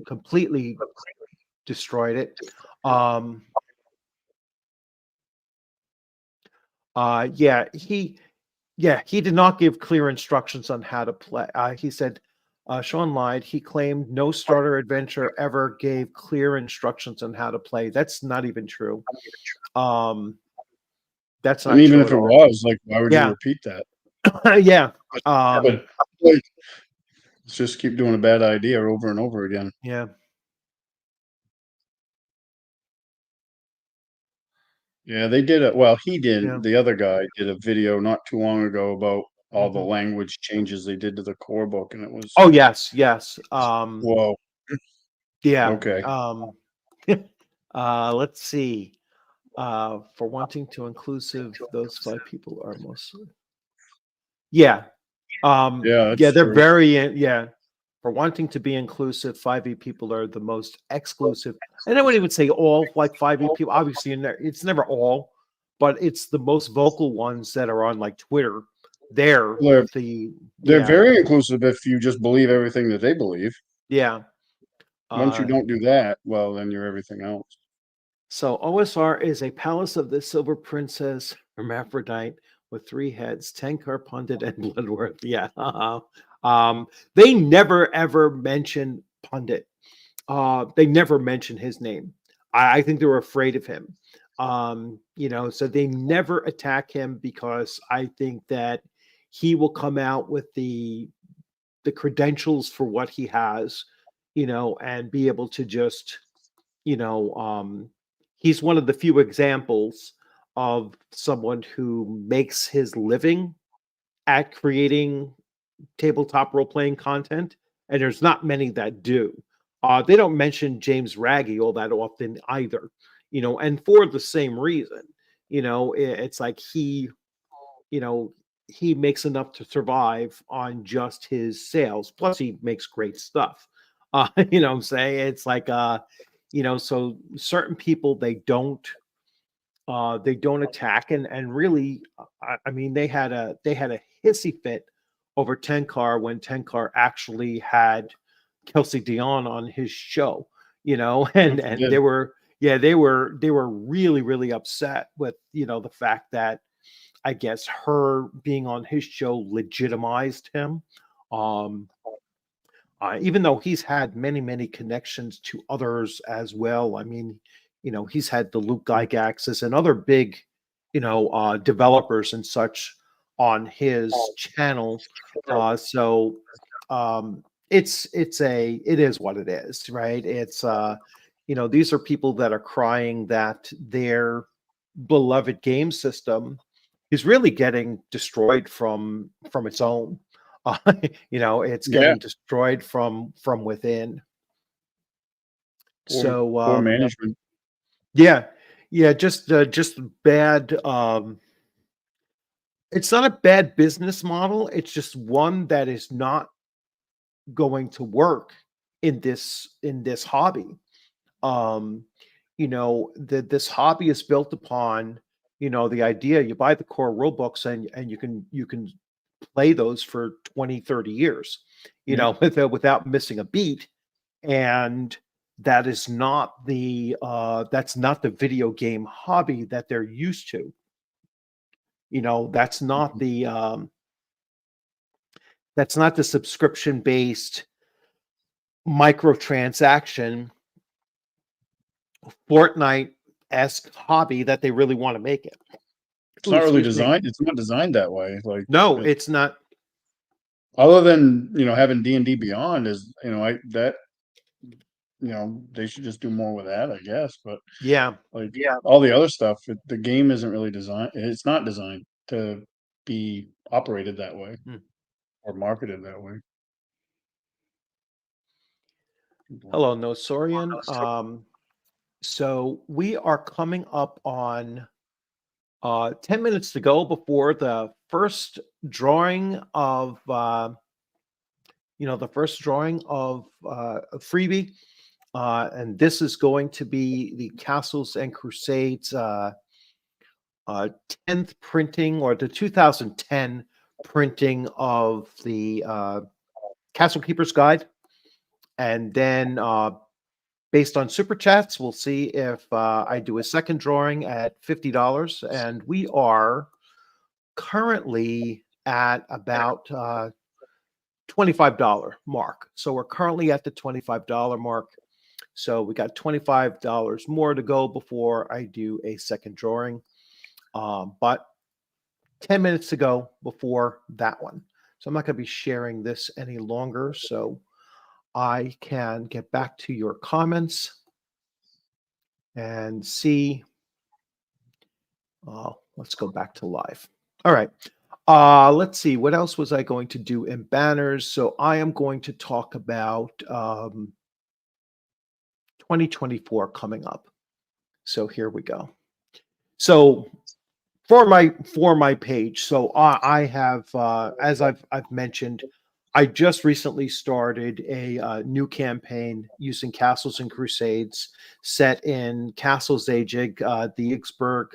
completely destroyed it. He did not give clear instructions on how to play. He said Sean lied. He claimed no starter adventure ever gave clear instructions on how to play. That's not even true. That's not. And even true if it was, like, why would you repeat that? Yeah. But, like, let's just keep doing a bad idea over and over again. Yeah. Yeah, they did it. Well, he did. Yeah. The other guy did a video not too long ago about all the language changes they did to the core book, and it was. Oh yes. Whoa. Yeah. Okay. Let's see. For wanting to inclusive, those 5 people are mostly. Yeah. Yeah, they're true. very for wanting to be inclusive, 5e people are the most exclusive. And I wouldn't even say all like 5e people. Obviously, it's never all, but it's the most vocal ones that are on like Twitter. They're very inclusive if you just believe everything that they believe. Yeah. Once you don't do that, well, then you're everything else. So OSR is a palace of the Silver Princess hermaphrodite with 3 heads, Tenkar, Pundit, and Bloodworth. Yeah. They never ever mention Pundit. They never mention his name. I think they were afraid of him. So they never attack him because I think that he will come out with the credentials for what he has, and be able to just, he's one of the few examples of someone who makes his living at creating tabletop role-playing content, and there's not many that do. They don't mention James Raggy all that often either, and for the same reason. It's like he makes enough to survive on just his sales. Plus, he makes great stuff. What I'm saying? It's like, so certain people they don't attack, and really, I mean, they had a hissy fit over Tenkar when Tenkar actually had Kelsey Dion on his show, and they were really, really upset with, the fact that I guess her being on his show legitimized him. Even though he's had many, many connections to others as well. I mean, he's had the Luke Gygaxes and other big, developers and such on his channel. So it is what it is, right? It's these are people that are crying that their beloved game system is really getting destroyed from its own. It's getting destroyed from within. Poor management. Yeah, Yeah, just bad. It's not a bad business model. It's just one that is not going to work in this hobby. Um, this hobby is built upon, the idea you buy the core rule books and you can play those for 20, 30 years, Yeah. without missing a beat. And that's not the video game hobby that they're used to. That's not the subscription based microtransaction Fortnite esque hobby that they really want to make it. It's Ooh, not really excuse me. designed. It's not designed that way. Like, No, it's not. other than having D&D Beyond is that they should just do more with that, I guess. But Yeah. like, all the other stuff, the game isn't really designed. It's not designed to be operated that way Hmm. or marketed that way. Hello, Nosorian. So we are coming up on 10 minutes to go before the first drawing of a freebie. And this is going to be the Castles and Crusades 10th printing, or the 2010 printing of the Castle Keeper's Guide. And then based on super chats, we'll see if I do a second drawing at $50. And we are currently at about $25 mark. So we're currently at the $25 mark. So we got $25 more to go before I do a second drawing. But 10 minutes to go before that one. So I'm not going to be sharing this any longer. So I can get back to your comments and see. Let's go back to live. All right. Let's see. What else was I going to do in banners? So I am going to talk about 2024 coming up. So here we go. So for my page, so I have, as I've mentioned, I just recently started a new campaign using Castles and Crusades, set in Castles Azeg, the Ixburg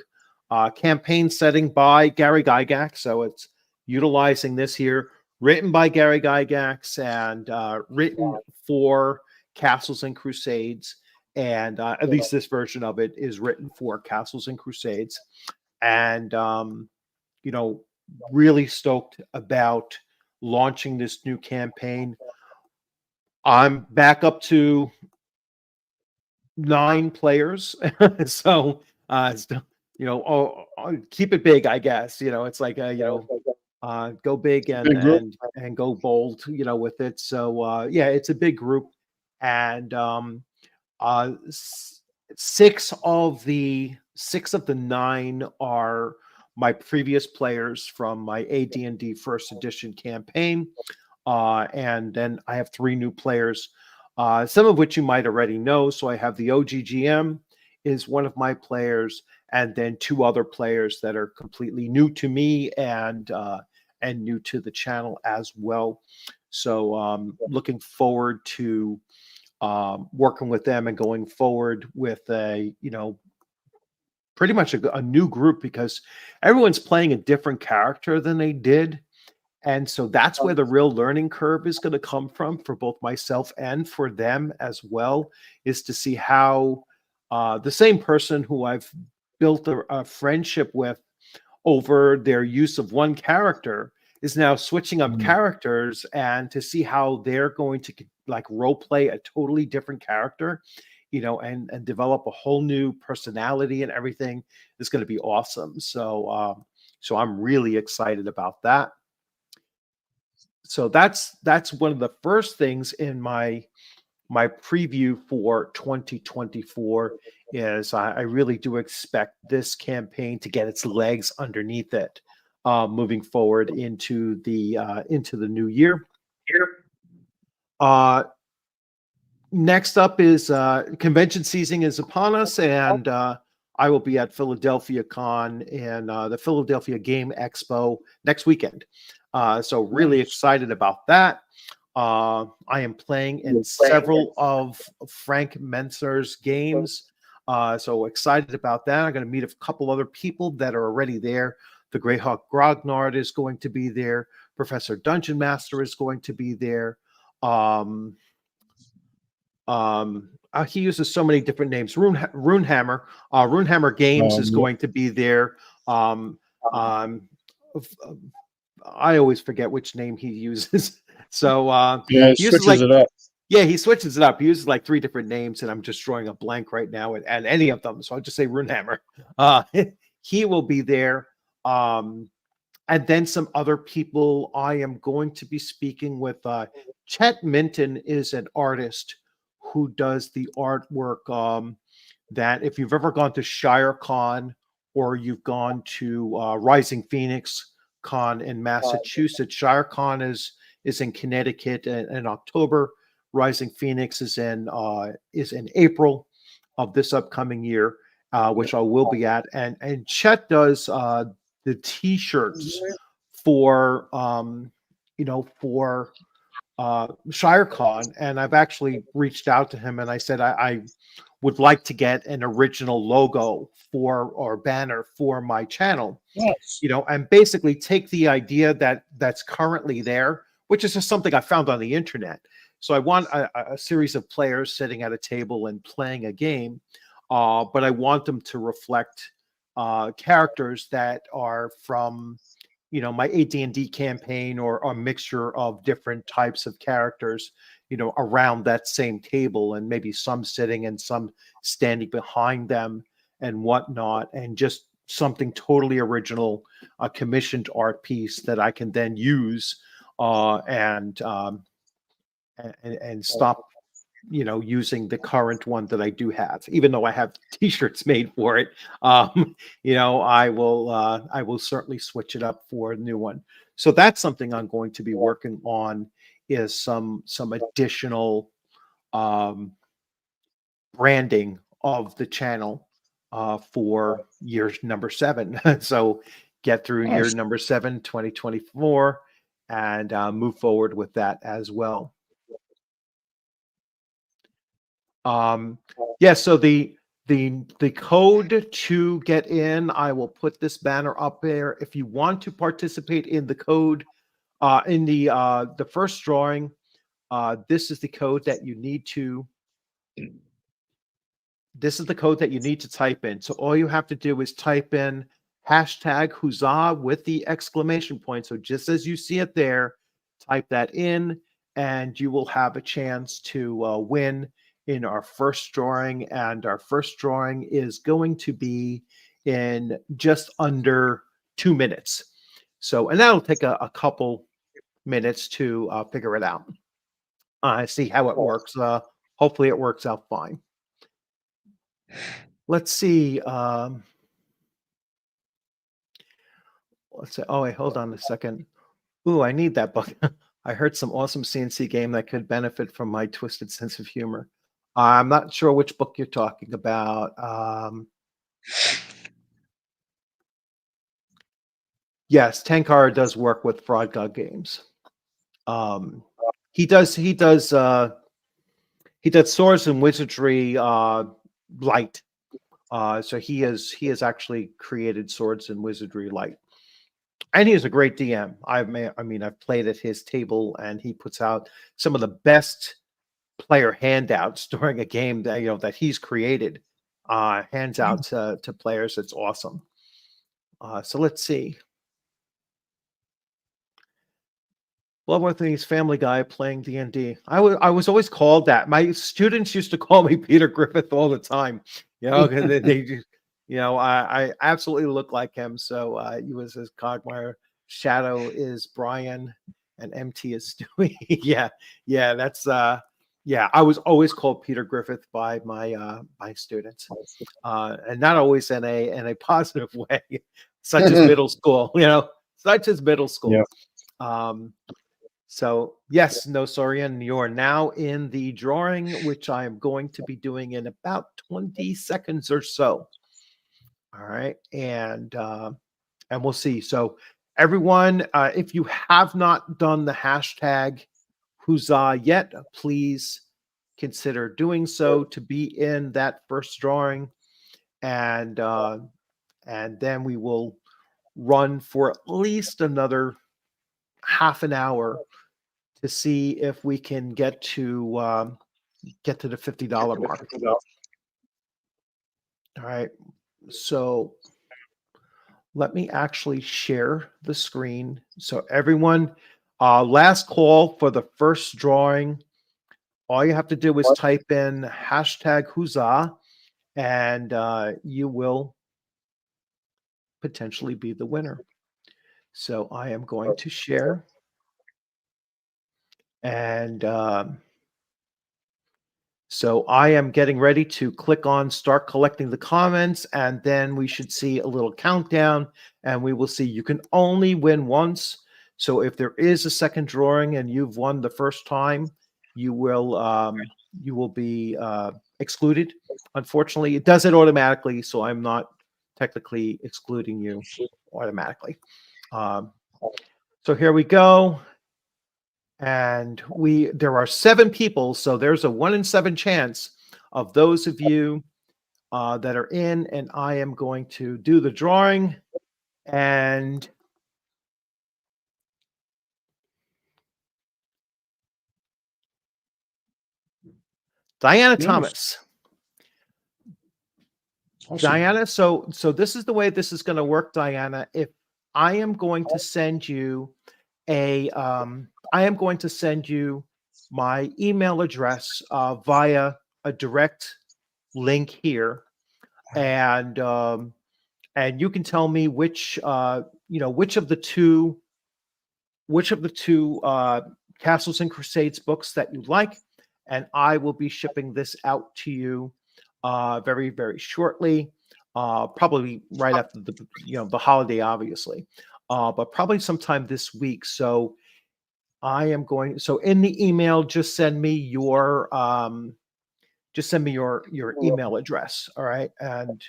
campaign setting by Gary Gygax. So it's utilizing this here, written by Gary Gygax and written for Castles and Crusades. And at least this version of it is written for Castles and Crusades. And, really stoked about launching this new campaign. I'm back up to 9 players. So, keep it big, I guess. It's like, go big Big group. and go bold, with it. So, yeah, it's a big group. And 6 of the 9 are my previous players from my AD&D first edition campaign. And then I have 3 new players, some of which you might already know. So I have the OGGM is one of my players, and then 2 other players that are completely new to me and new to the channel as well. So looking forward to working with them and going forward with pretty much a new group, because everyone's playing a different character than they did. And so that's where the real learning curve is going to come from for both myself and for them as well, is to see how the same person who I've built a friendship with over their use of one character is now switching up characters, and to see how they're going to like role play a totally different character, and develop a whole new personality and everything is going to be awesome. So I'm really excited about that. So that's one of the first things in my preview for 2024 is I really do expect this campaign to get its legs underneath it, moving forward into the new year. Next up is convention season is upon us, and I will be at Philadelphia Con and the Philadelphia Game Expo next weekend. So really excited about that. I am playing in several of Frank Menser's games. So excited about that. I'm going to meet a couple other people that are already there. The Greyhawk Grognard is going to be there. Professor Dungeon Master is going to be there. He uses so many different names. Runehammer. Runehammer Games is going to be there. I always forget which name he uses. So yeah, it he uses switches it up. yeah, he switches it up. He uses like 3 different names, and I'm just drawing a blank right now at any of them. So I'll just say Runehammer. He will be there. And then some other people I am going to be speaking with. Chet Minton is an artist who does the artwork that if you've ever gone to ShireCon or you've gone to Rising Phoenix Con in Massachusetts, ShireCon is in Connecticut in October. Rising Phoenix is in April of this upcoming year, which I will be at. And Chet does the T-shirts for for ShireCon, and I've actually reached out to him and I said I would like to get an original logo or banner for my channel. Yes. And basically take the idea that's currently there, which is just something I found on the internet. So I want a series of players sitting at a table and playing a game, but I want them to reflect characters that are from my AD&D campaign or a mixture of different types of characters around that same table, and maybe some sitting and some standing behind them and whatnot, and just something totally original, a commissioned art piece that I can then use and stop using the current one that I do have, even though I have T-shirts made for it. I will certainly switch it up for a new one. So that's something I'm going to be working on, is some additional branding of the channel for year number 7. So get through year number 7, 2024, and move forward with that as well. So the code to get in, I will put this banner up there. If you want to participate in the code, in the first drawing, this is the code that you need to type in. So all you have to do is type in #Huzzah with the exclamation point. So just as you see it there, type that in, and you will have a chance to win in our first drawing. And our first drawing is going to be in just under 2 minutes. So, and that'll take a couple minutes to figure it out. See how it works. Hopefully it works out fine. Let's see. Let's say, oh, wait, hold on a second. Ooh, I need that book. I heard some awesome CNC game that could benefit from my twisted sense of humor. I'm not sure which book you're talking about. Yes, Tankara does work with Fraud God Games. He does Swords and Wizardry Light. So he has actually created Swords and Wizardry Light. And he is a great DM. I've played at his table, and he puts out some of the best player handouts during a game that that he's created. Hands out to players. It's awesome. So let's see. Bloodworthy's Family Guy playing D&D. I was always called that. My students used to call me Peter Griffith all the time. They I absolutely look like him. So he was his Cogmire. Shadow is Brian, and MT is Stewie. yeah. That's I was always called Peter Griffith by my students, and not always in a positive way, such as middle school. Such as middle school. Yeah. So yes, no, Sorian, you're now in the drawing, which I am going to be doing in about 20 seconds or so. All right, and we'll see. So everyone, if you have not done the hashtag Huzzah yet, please consider doing so to be in that first drawing, and then we will run for at least another half an hour to see if we can get to the $50 mark. All right, so let me actually share the screen. So everyone, last call for the first drawing. All you have to do is type in hashtag Huzzah, and you will potentially be the winner. So I am going to share, and so I am getting ready to click on start collecting the comments, and then we should see a little countdown, and we will see you can only win once. So if there is a second drawing and you've won the first time, you will be excluded. Unfortunately, it does it automatically, so I'm not technically excluding you automatically. So here we go. And there are 7 people, so there's a 1 in 7 chance of those of you that are in, and I am going to do the drawing. And Diana Nice. Thomas. Awesome. Diana, so this is the way this is going to work, Diana. If I am going to send you my email address via a direct link here, and you can tell me which which of the two Castles and Crusades books that you like, and I will be shipping this out to you very, very shortly. Probably right after the holiday, obviously, but probably sometime this week. So I am going. So in the email, just send me your email address. All right, and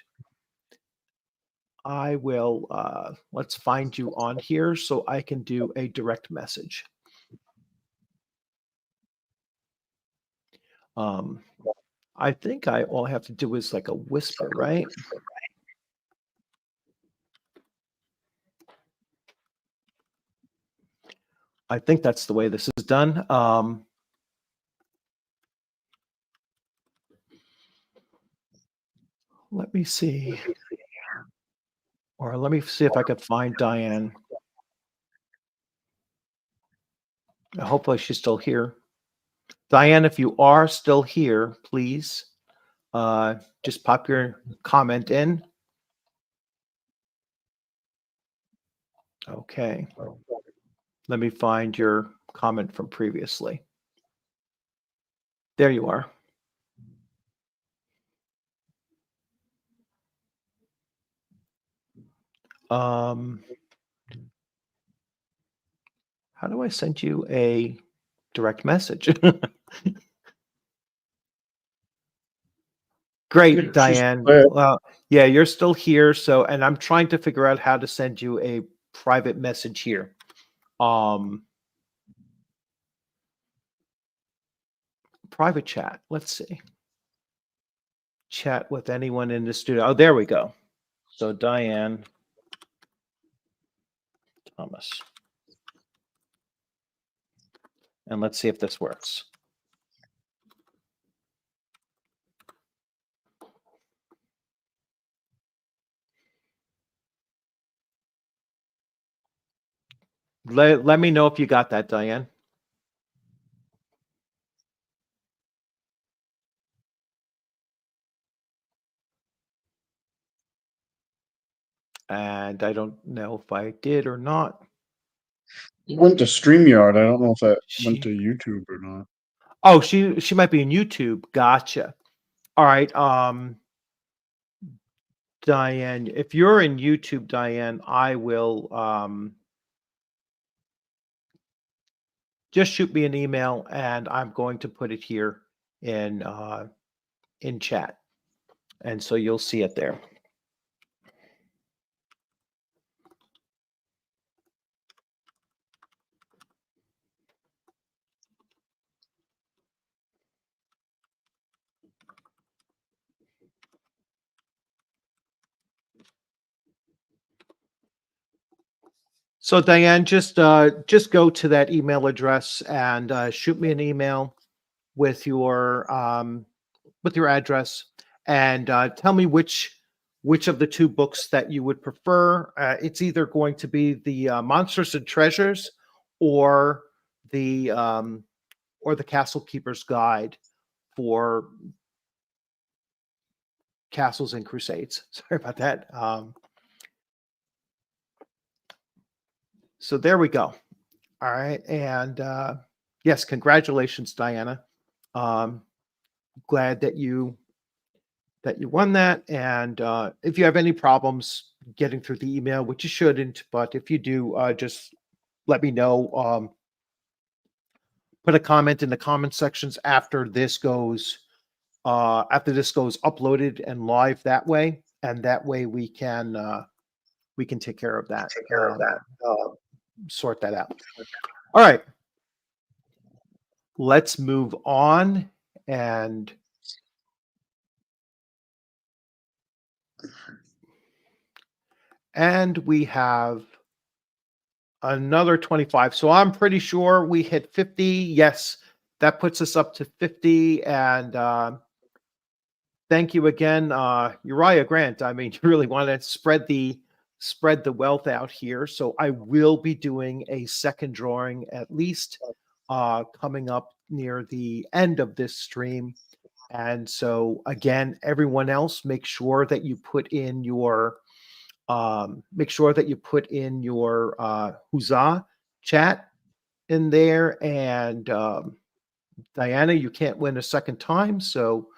I will. Let's find you on here so I can do a direct message. I think all I have to do is like a whisper, right? I think that's the way this is done. Let me see. Or let me see if I could find Diane. Hopefully she's still here. Diane, if you are still here, please just pop your comment in. Okay. Let me find your comment from previously. There you are. How do I send you a direct message? Great, Diane. Well, yeah, you're still here. So, and I'm trying to figure out how to send you a private message here. Private chat. Let's see. Chat with anyone in the studio. Oh, there we go. So Diane Thomas. And let's see if this works. Let me know if you got that, Diane. And I don't know if I did or not. It went to StreamYard. I don't know if that went to YouTube or not. Oh, she might be in YouTube. Gotcha. All right. Diane, if you're in YouTube, Diane, I will just shoot me an email and I'm going to put it here in chat. And so you'll see it there. So Diane, just go to that email address and shoot me an email with your address, and tell me which of the two books that you would prefer. It's either going to be the Monsters and Treasures, or the Castle Keeper's Guide for Castles and Crusades. Sorry about that. So there we go. All right, and yes, congratulations, Diana. Um, Glad that you won that. And if you have any problems getting through the email, which you shouldn't, but if you do, just let me know. Put a comment in the comment sections after this goes uploaded and live that way, and that way we can take care of that. Sort that out. All right. Let's move on, and we have another 25. So I'm pretty sure we hit 50. Yes, that puts us up to 50. And thank you again, Uriah Grant. I mean, you really want to spread the wealth out here. So I will be doing a second drawing at least coming up near the end of this stream. And so again, everyone else, make sure that you put in your Huzzah chat in there. And Diana, you can't win a second time. So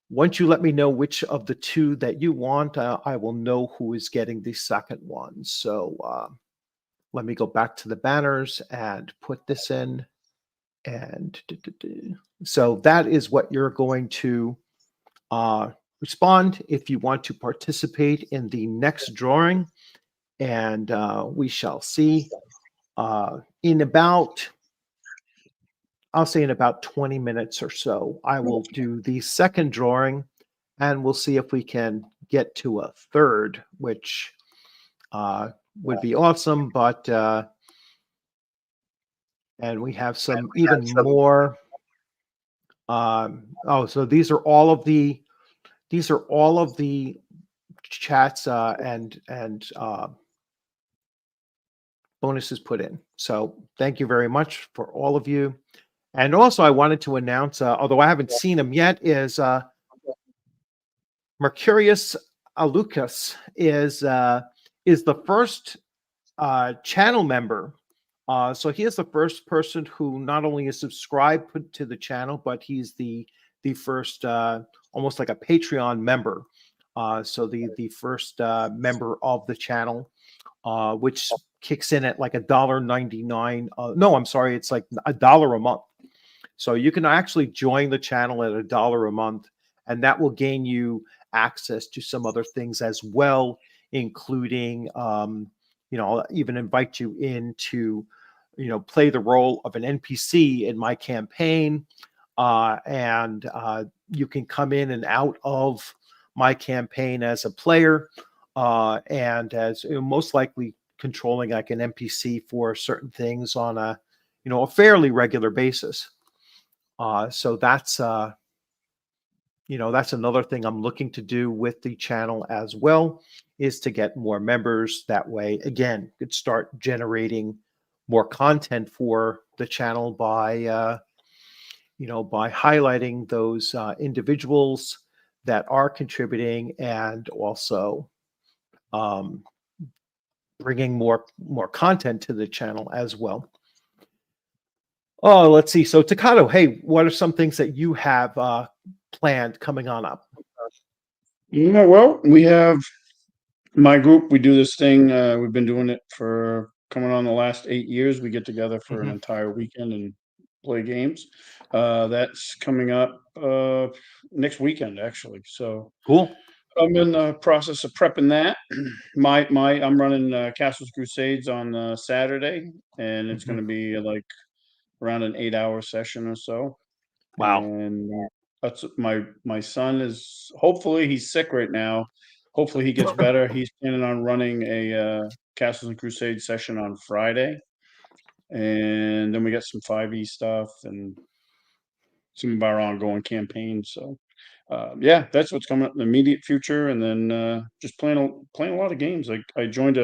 once you let me know which of the two that you want, I will know who is getting the second one. So let me go back to the banners and put this in. And so that is what you're going to respond if you want to participate in the next drawing. And we shall see in about, I'll say in about 20 minutes or so, I will do the second drawing, and we'll see if we can get to a third, which would be awesome. But and we have some even more. So these are all of the chats and bonuses put in. So thank you very much for all of you. And also, I wanted to announce, although I haven't seen him yet, is Mercurius Alucas is the first channel member. So he is the first person who not only is subscribed to the channel, but he's the first almost like a Patreon member. So the first member of the channel, which kicks in at like $1.99. No, I'm sorry, it's like $1 a month. So you can actually join the channel at $1 a month, and that will gain you access to some other things as well, including, I'll even invite you in to, play the role of an NPC in my campaign, and you can come in and out of my campaign as a player, and as most likely controlling like an NPC for certain things on a fairly regular basis. So that's another thing I'm looking to do with the channel as well, is to get more members. That way, again, could start generating more content for the channel by highlighting those individuals that are contributing, and also bringing more content to the channel as well. Oh, let's see. So Takado, hey, what are some things that you have planned coming on up? Yeah, well, we have my group. We do this thing. We've been doing it for coming on the last 8 years. We get together for an entire weekend and play games. That's coming up next weekend, actually. So Cool. I'm in the process of prepping that. I'm running Castles Crusades on Saturday, and it's going to be like around an 8-hour session or so. Wow. And that's my son is, hopefully he's sick right now. hopefully he gets better. He's planning on running a Castles and Crusades session on Friday, and then we got some 5e stuff and some of our ongoing campaigns. So, yeah, that's what's coming up in the immediate future, and then just playing a lot of games. I joined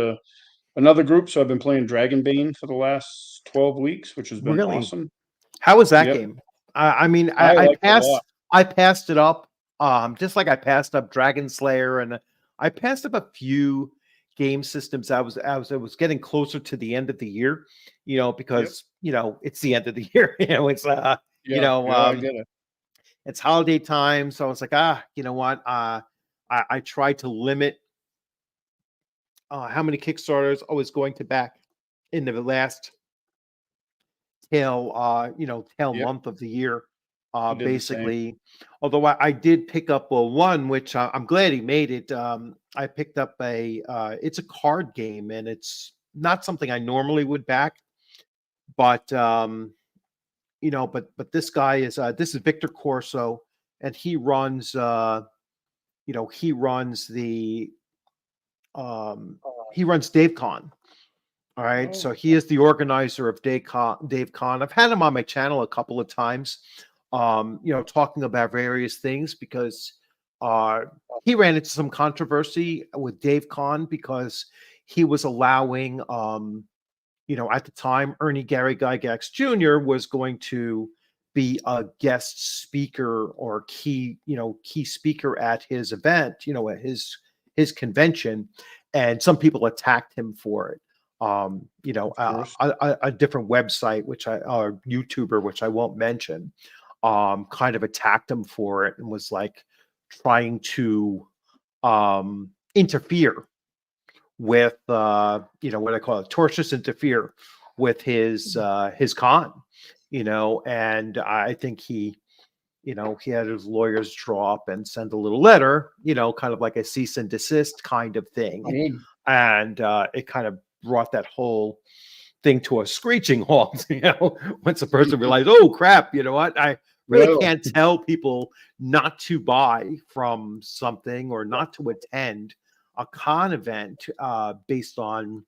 another group, so I've been playing Dragonbane for the last 12 weeks, which has been Really? awesome. How was that Yep, game? I mean, I like it a lot. I passed it up, just like I passed up Dragon Slayer, and I passed up a few game systems. I was getting closer to the end of the year, Yep, because it's the end of the year. It's you yeah, know, yeah, I um, get it. it's holiday time, so I was like, you know what? I tried to limit how many Kickstarters I was going to back in the last tail Yep, month of the year, I did the same. basically. Although I did pick up one, which I'm glad he made it. I picked up it's a card game, and it's not something I normally would back, but but this is Victor Corso, and he runs he runs Dave Con. All right. Oh, So he is the organizer of Dave Con. I've had him on my channel a couple of times, talking about various things, because uh, he ran into some controversy with Dave Con because he was allowing, at the time, Ernie Gary Gygax Jr. was going to be a guest speaker or key speaker at his event, at his convention, and some people attacked him for it. of course. A different website, or YouTuber, which I won't mention, kind of attacked him for it and was like trying to interfere with what I call it, tortious interfere with his con, and I think he had his lawyers draw up and send a little letter, kind of like a cease and desist kind of thing, Good. and it kind of brought that whole thing to a screeching halt. Once a person realized, oh crap, you know what, I really Well, can't tell people not to buy from something or not to attend a con event based on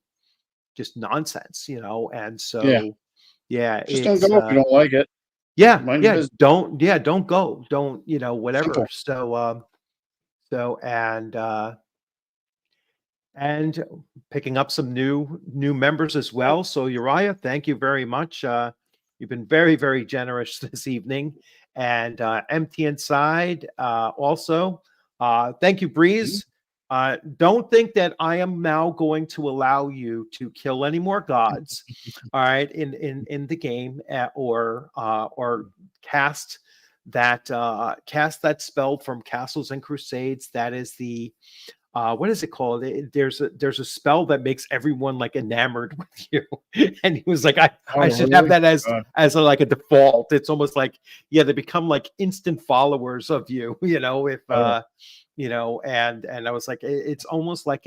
just nonsense, and yeah, so yeah, just don't go if you don't like it. Mind your business. don't go, don't, whatever. Simple. So so and picking up some new members as well. So Uriah, thank you very much. You've been very, very generous this evening. And Empty Inside also. Thank you, Breeze. Don't think that I am now going to allow you to kill any more gods, all right, in the game, or cast that spell from Castles and Crusades. That is the what is it called? There's a spell that makes everyone like enamored with you, and he was like, Oh, I should have really? that as like a default. It's almost like, yeah, they become like instant followers of you, if Oh, and I was like, it's almost like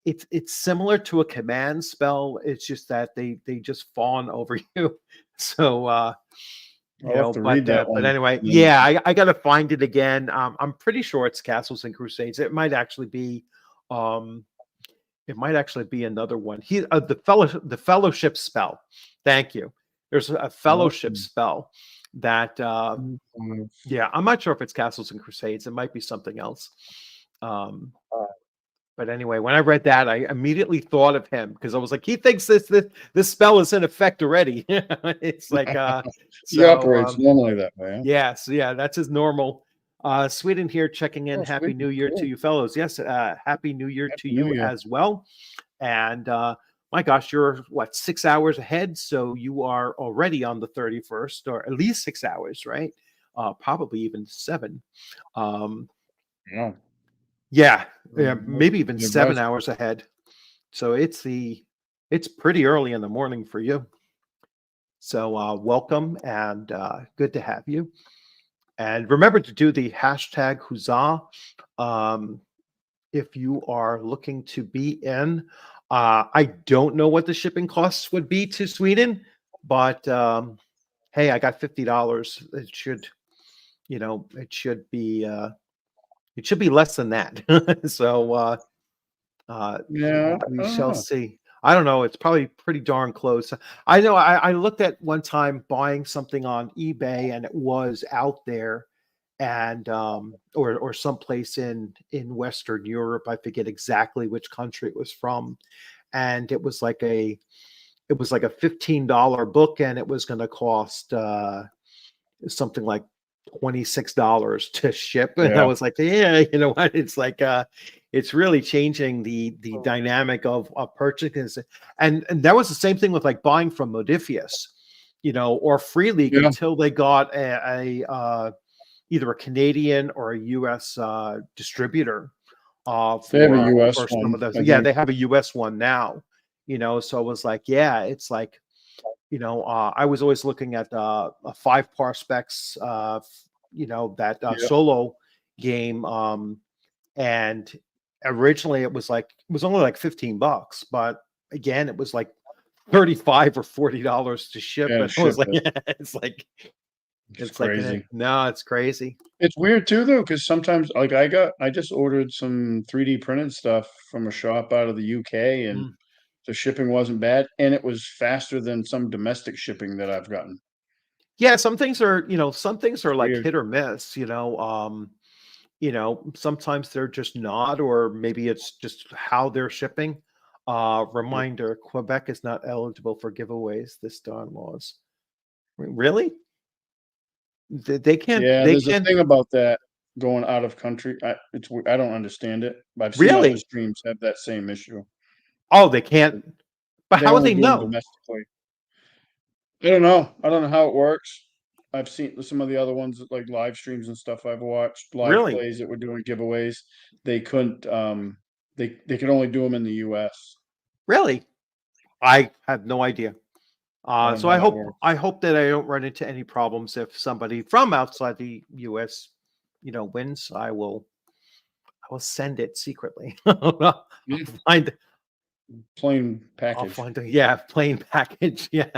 it's similar to a command spell. It's just that they just fawn over you. So I'll have to read that but one. anyway, Mm. yeah, I gotta find it again. I'm pretty sure it's Castles and Crusades. Um it might actually be another one. The fellowship spell. Thank you. There's a fellowship Awesome. spell that Mm. yeah, I'm not sure if it's Castles and Crusades. It might be something else. Um but anyway, when I read that, I immediately thought of him, because I was like, he thinks this spell is in effect already. It's like He so operates normally that way, huh? yes, yeah, that's his normal. Sweden here checking in. Oh, Happy sweet. New Year to Cool. you, fellows. Yes, happy New Year to Happy New you Year. as well. And my gosh, you're what, 6 hours ahead? So you are already on the 31st, or at least 6 hours, right? Probably even 7. Um, Yeah. yeah, yeah, maybe even The 7 best. hours ahead. So it's pretty early in the morning for you. So welcome, and good to have you. And remember to do the hashtag Huzzah if you are looking to be in. I don't know what the shipping costs would be to Sweden, but hey, I got $50. It should be It should be less than that. So Yeah, we I don't shall know. see. I don't know. It's probably pretty darn close. I know I looked at one time buying something on eBay and it was out there and or someplace in Western Europe. I forget exactly which country it was from. And it was like a $15 book and it was going to cost something like $26 to ship. And I Yeah. was like, yeah, you know what? It's like it's really changing the dynamic of purchasing. And that was the same thing with like buying from Modifius, you know, or Free League Yeah. until they got either a Canadian or a US distributor They have a US for some one, of those. I Yeah, think. they have a US one now, you know. So it was like, yeah, it's like, you know, I was always looking at a 5 par specs, you know, that Yeah. solo game. And originally it was only like $15, but again, it was like 35 or $40 to ship. Yeah, to And I was ship like, it. It's it's like, crazy. no, it's crazy. It's weird too though, because sometimes like I just ordered some 3D printed stuff from a shop out of the UK and Mm. the shipping wasn't bad and it was faster than some domestic shipping that I've gotten. Yeah, some things are, you know, some things It's are like weird. hit or miss, you know. You know, sometimes they're just not, or maybe it's just how they're shipping. Yeah. Reminder, Quebec is not eligible for giveaways. This darn laws. Really? Yeah, They there's a can thing about that going out of country. I don't understand it, but I've seen other really? streams have that same issue. Oh, they can't. But They how would only they do them know? domestically. I don't know. I don't know how it works. I've seen some of the other ones, like live streams and stuff I've watched, live Really? plays that were doing giveaways. They couldn't, they could only do them in the US. Really? I had no idea. I don't So know how that works. I hope that I don't run into any problems if somebody from outside the US, you know, wins. I will send it secretly. I'll Yeah, find plain I'll package. find a yeah, plain package. Yeah.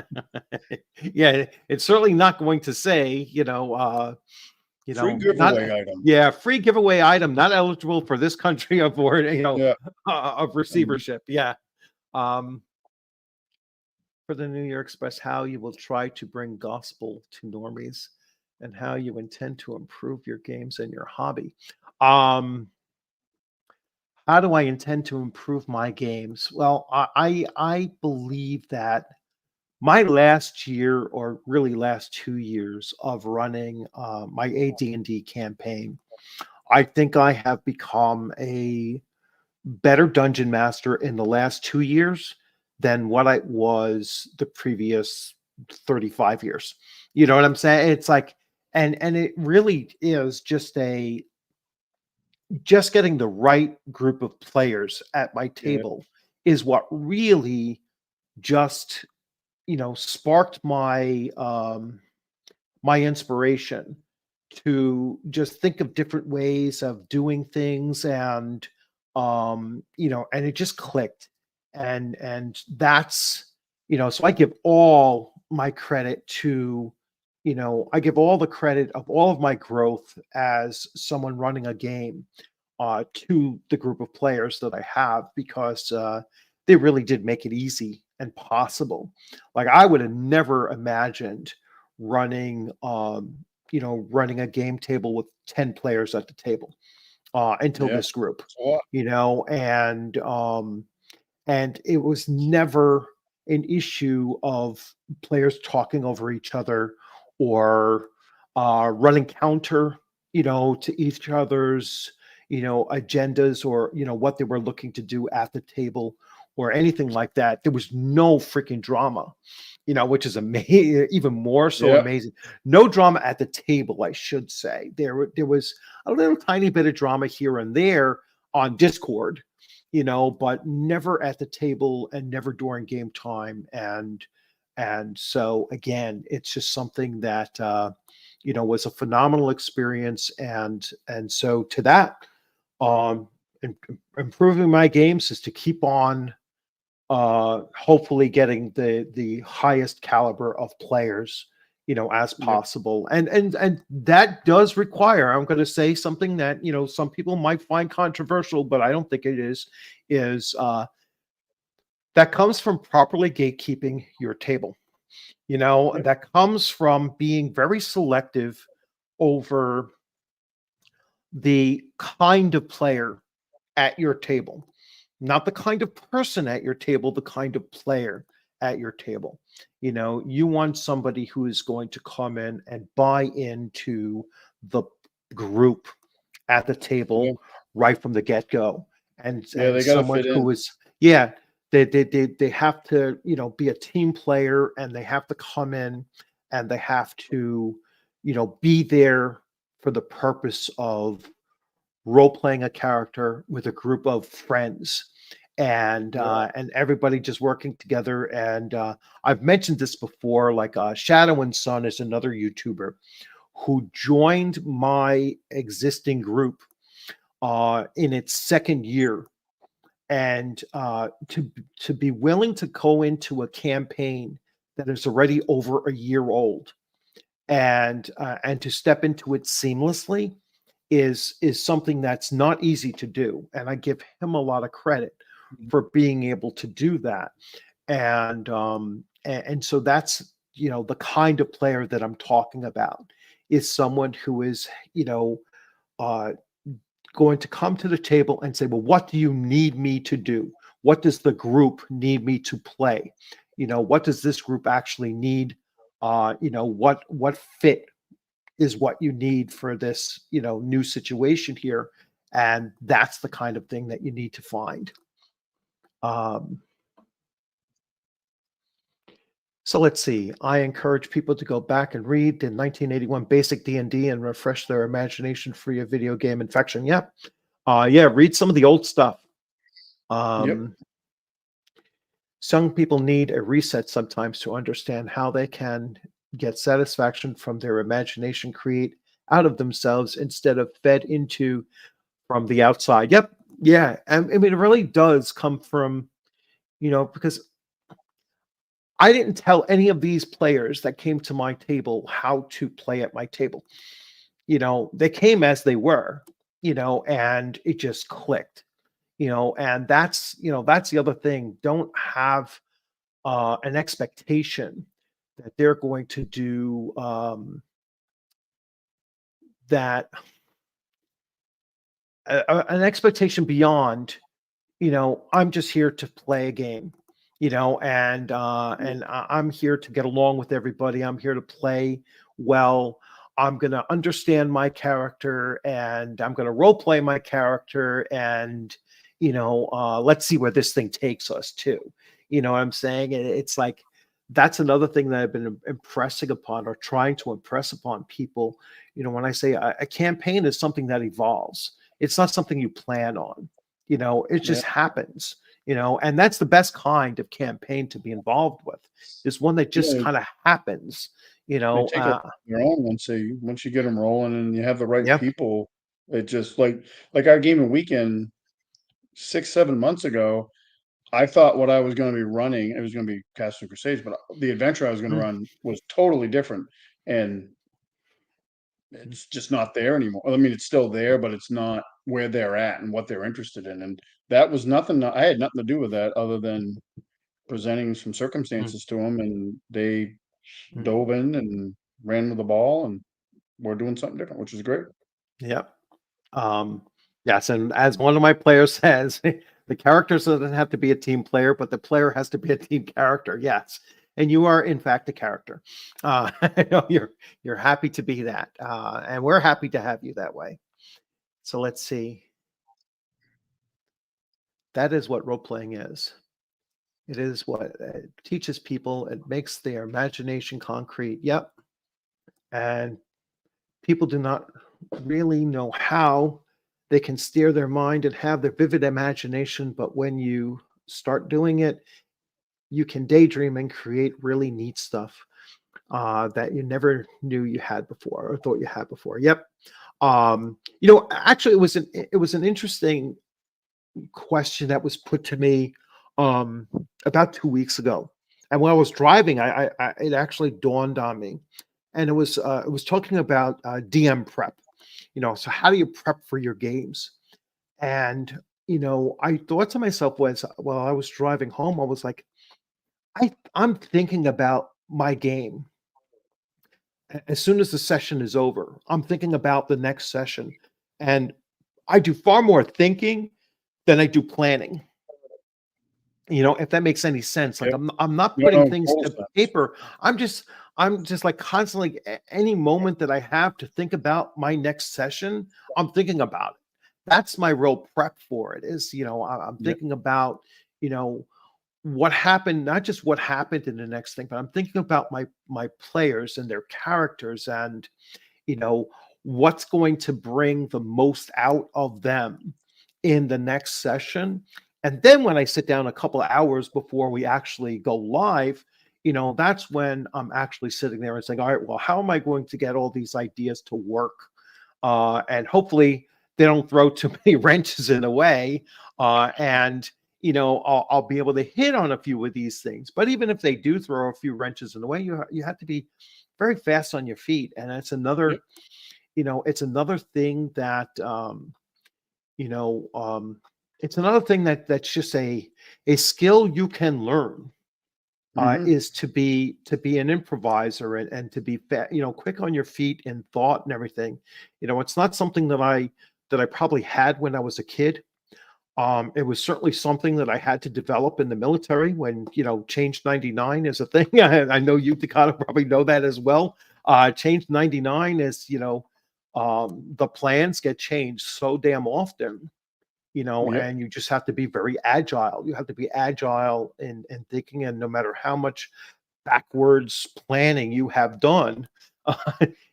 Yeah, it's certainly not going to say, you Free know, not giveaway item. yeah, free giveaway item not eligible for this country of or Yeah. of Mhm. receivership. Yeah. Um for the New York Express, how you will try to bring gospel to normies and how you intend to improve your games and your hobby. Um how do I intend to improve my games? Well, I believe that my last year or really last 2 years of running my AD&D campaign, I think I have become a better dungeon master in the last 2 years than what I was the previous 35 years. You know what I'm saying? It's like, and it really is just getting the right group of players at my Yeah. table is what really just sparked my inspiration to just think of different ways of doing things and and it just clicked and that's so I give all my credit to I give all the credit of all of my growth as someone running a game to the group of players that I have because they really did make it easy and possible. Like I would have never imagined running, running a game table with 10 players at the table until Yeah. this group, It's a lot. and it was never an issue of players talking over each other or running counter, to each other's, agendas or, what they were looking to do at the table or anything like that. There was no freaking drama, which is amazing, even more so Yeah. amazing. No drama at the table, I should say. There was a little tiny bit of drama here and there on Discord, but never at the table and never during game time. And so again, it's just something that was a phenomenal experience. And so to that, um, improving my games is to keep on hopefully getting the highest caliber of players as Yep. possible. And that does require, I'm going to say something that, some people might find controversial, but I don't think it is that comes from properly gatekeeping your table. Yep. That comes from being very selective over the kind of player at your table, not the kind of person at your table, the kind of player at your table. You want somebody who is going to come in and buy into the group at the Yeah. table right from the get-go. And Yeah, and they gotta someone fit in. who is, yeah, they have to, be a team player, and they have to come in, and they have to, be there for the purpose of role playing a character with a group of friends, and Yeah. and everybody just working together. And I've mentioned this before, like Shadow and Son is another YouTuber who joined my existing group in its second year, and to be willing to go into a campaign that is already over a year old, and to step into it seamlessly is something that's not easy to do, and I give him a lot of credit Mhm. for being able to do that. And so that's, the kind of player that I'm talking about, is someone who is, uh going to come to the table and say, well, what do you need me to do? What does the group need me to play? What does this group actually need? What fit is what you need for this, new situation here? And that's the kind of thing that you need to find. Um, so let's see. I encourage people to go back and read the 1981 Basic D&D and refresh their imagination free of video game infection. Yep. Yeah, read some of the old stuff. Yep. Um, some people need a reset sometimes to understand how they can get satisfaction from their imagination, create out of themselves instead of fed into from the outside. Yep. Yeah. And I mean, it really does come from, because I didn't tell any of these players that came to my table how to play at my table. They came as they were, and it just clicked, and that's the other thing. Don't have an expectation that they're going to do that, an expectation beyond, I'm just here to play a game, Yep. and I'm here to get along with everybody. I'm here to play well. I'm going to understand my character, and I'm going to role play my character, and let's see where this thing takes us to. You know what I'm saying? It's like, that's another thing that I've been impressing upon, or trying to impress upon people. When I say a campaign is something that evolves, it's not something you plan on. It Yeah. just happens. And that's the best kind of campaign to be involved with, is one that just Yeah. kind of happens. you They know take a uh their own once you get them rolling and you have the right yeah. people. It just like our gaming weekend 6, 7 months ago, I thought what I was gonna be running, it was gonna be Castle Crusades, but the adventure I was gonna Mm, run was totally different, and mm, it's just not there anymore. I mean, it's still there, but it's not where they're at and what they're interested in, and that was nothing I had nothing to do with that other than presenting some mm, circumstances to them, and they mm. dove in and ran with the ball, and we're doing something different, which is great. Yep. Yes, and as one of my players says, the character doesn't have to be a team player, but the player has to be a team character. Yes, and you are in fact a character. I know you're happy to be that, and we're happy to have you that way. So let's see. That is what role playing is. It is what it teaches people. It makes their imagination concrete. Yep, and people do not really know how they can steer their mind and have their vivid imagination, but when you start doing it, you can daydream and create really neat stuff that you never knew you had before, or thought you had before. Yep. Actually, it was an interesting question that was put to me about 2 weeks ago, and when I was driving, it actually dawned on me and it was talking about DM prep. So how do you prep for your games? And I thought to myself was while I was driving home, I was like, I'm thinking about my game as soon as the session is over. I'm thinking about the next session, and I do far more thinking than I do planning. If that makes any sense. Like Yep. I'm not No, putting no, things total to sense. paper. I'm just like constantly any moment that I have to think about my next session, I'm thinking about it. That's my real prep for it is, I'm Yep. thinking about, you know, what happened, not just what happened in the next thing, but I'm thinking about my players and their characters and, you know, what's going to bring the most out of them in the next session. And then when I sit down a couple of hours before we actually go live, that's when I'm actually sitting there and saying, all right, well, how am I going to get all these ideas to work? And hopefully they don't throw too many wrenches in the way. And I'll be able to hit on a few of these things. But even if they do throw a few wrenches in the way, you have to be very fast on your feet. And it's Yep. another thing that you know, it's another thing that's just a skill you can learn. Hmm. Is to be an improviser and to be quick on your feet in thought and everything. It's not something that I probably had when I was a kid. It was certainly something that I had to develop in the military when Change 99 is a thing. I know you, Takata, probably know that as well. Change 99 is the plans get changed so damn often, Yep. and you just have to be very agile. You have to be agile in thinking, and no matter how much backwards planning you have done,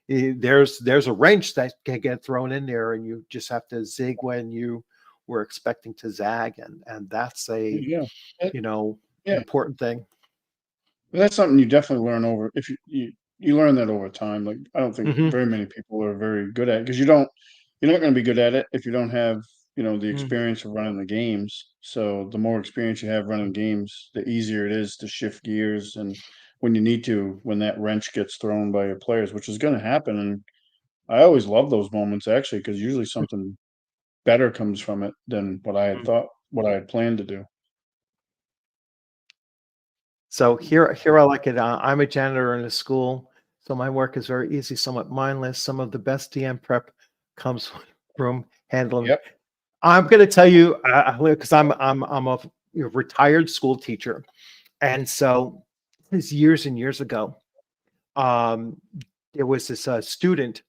there's a wrench that can get thrown in there, and you just have to zig when you were expecting to zag, and that's a Yeah. Uh, you know Yeah. important thing. That's something you definitely learn over if you learn that over time. Like I don't think Hmm. very many people are very good at it because you're not going to be good at it if you don't have the experience of running the games. So the more experience you have running games, the easier it is to shift gears and when you need to, when that wrench gets thrown by your players, which is going to happen. And I always love those moments actually because usually something better comes from it than what I had planned to do. So here I like it. I'm a janitor in a school, so my work is very easy, somewhat mindless. Some of the best DM prep comes from handling. Yep. I'm going to tell you because I'm a retired school teacher, and so this years and years ago, um, there was this student,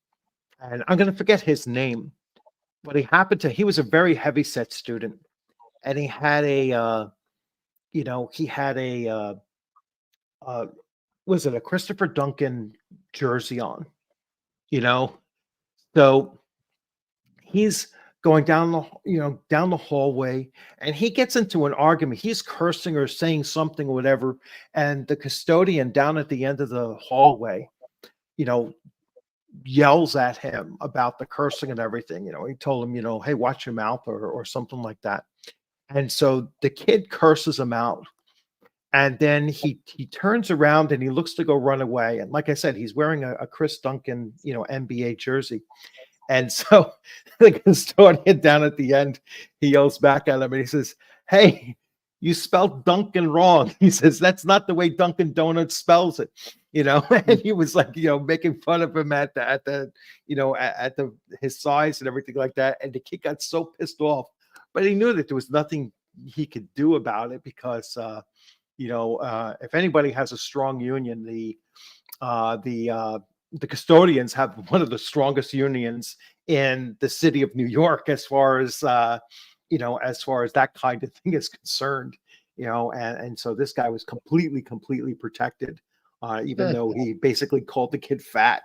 and I'm going to forget his name, but he was a very heavy set student, and he had a he had a uh, was it a Christopher Duncan jersey on, you know, so he's going down the hallway, and he gets into an argument. He's cursing or saying something or whatever, and the custodian down at the end of the hallway, you know, yells at him about the cursing and everything. He told him, hey, watch your mouth or something like that. And so the kid curses him out. And then he turns around and he looks to go run away. And like I said, he's wearing a Chris Duncan, NBA jersey. And so the custodian down at the end, he yells back at him and he says, "Hey, you spelled Duncan wrong." He says, "That's not the way Dunkin' Donuts spells it." And he was like, making fun of him at the, at the his size and everything like that. And the kid got so pissed off, but he knew that there was nothing he could do about it because, if anybody has a strong union, uh, the uh, the custodians have one of the strongest unions in the city of New York as far as that kind of thing is concerned. And so this guy was completely protected, even though he basically called the kid fat.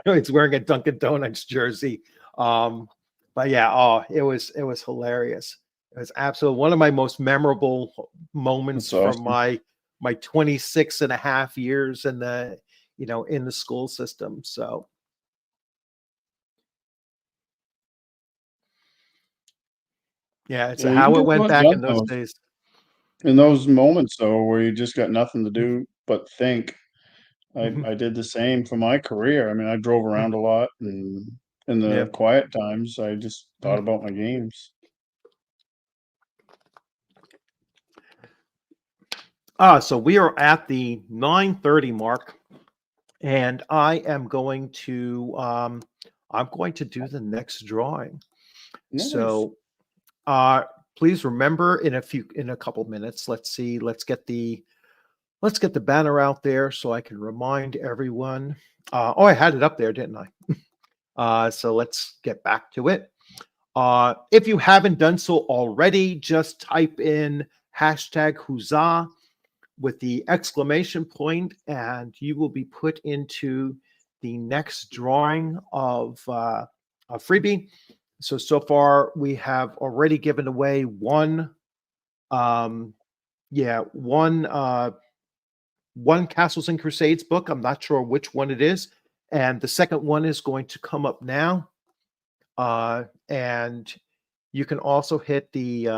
It's wearing a Dunkin' Donuts jersey. But yeah, oh, it was hilarious. It was absolutely one of my most memorable moments That's from awesome. my 26 and a half years in the school system. So yeah, it's Yeah, you can how it get a went lot back done in those days. in those moments though, where you just got nothing to do but think. Mhm. I did the same for my career. I mean, I drove around a lot, and in Yeah. the quiet times, I just thought Mhm. about my games. So we are at the 9:30 mark, and I'm going to do the next drawing. Nice. So uh please remember in a couple minutes, let's see, let's get the banner out there so I can remind everyone. Oh, I had it up there, didn't I? So let's get back to it. If you haven't done so already, just type in hashtag Huzzah with the exclamation point, and you will be put into the next drawing of a freebie. So far, we have already given away one, um, yeah, one Castles and Crusades book. I'm not sure which one it is, and the second one is going to come up now. And you can also hit the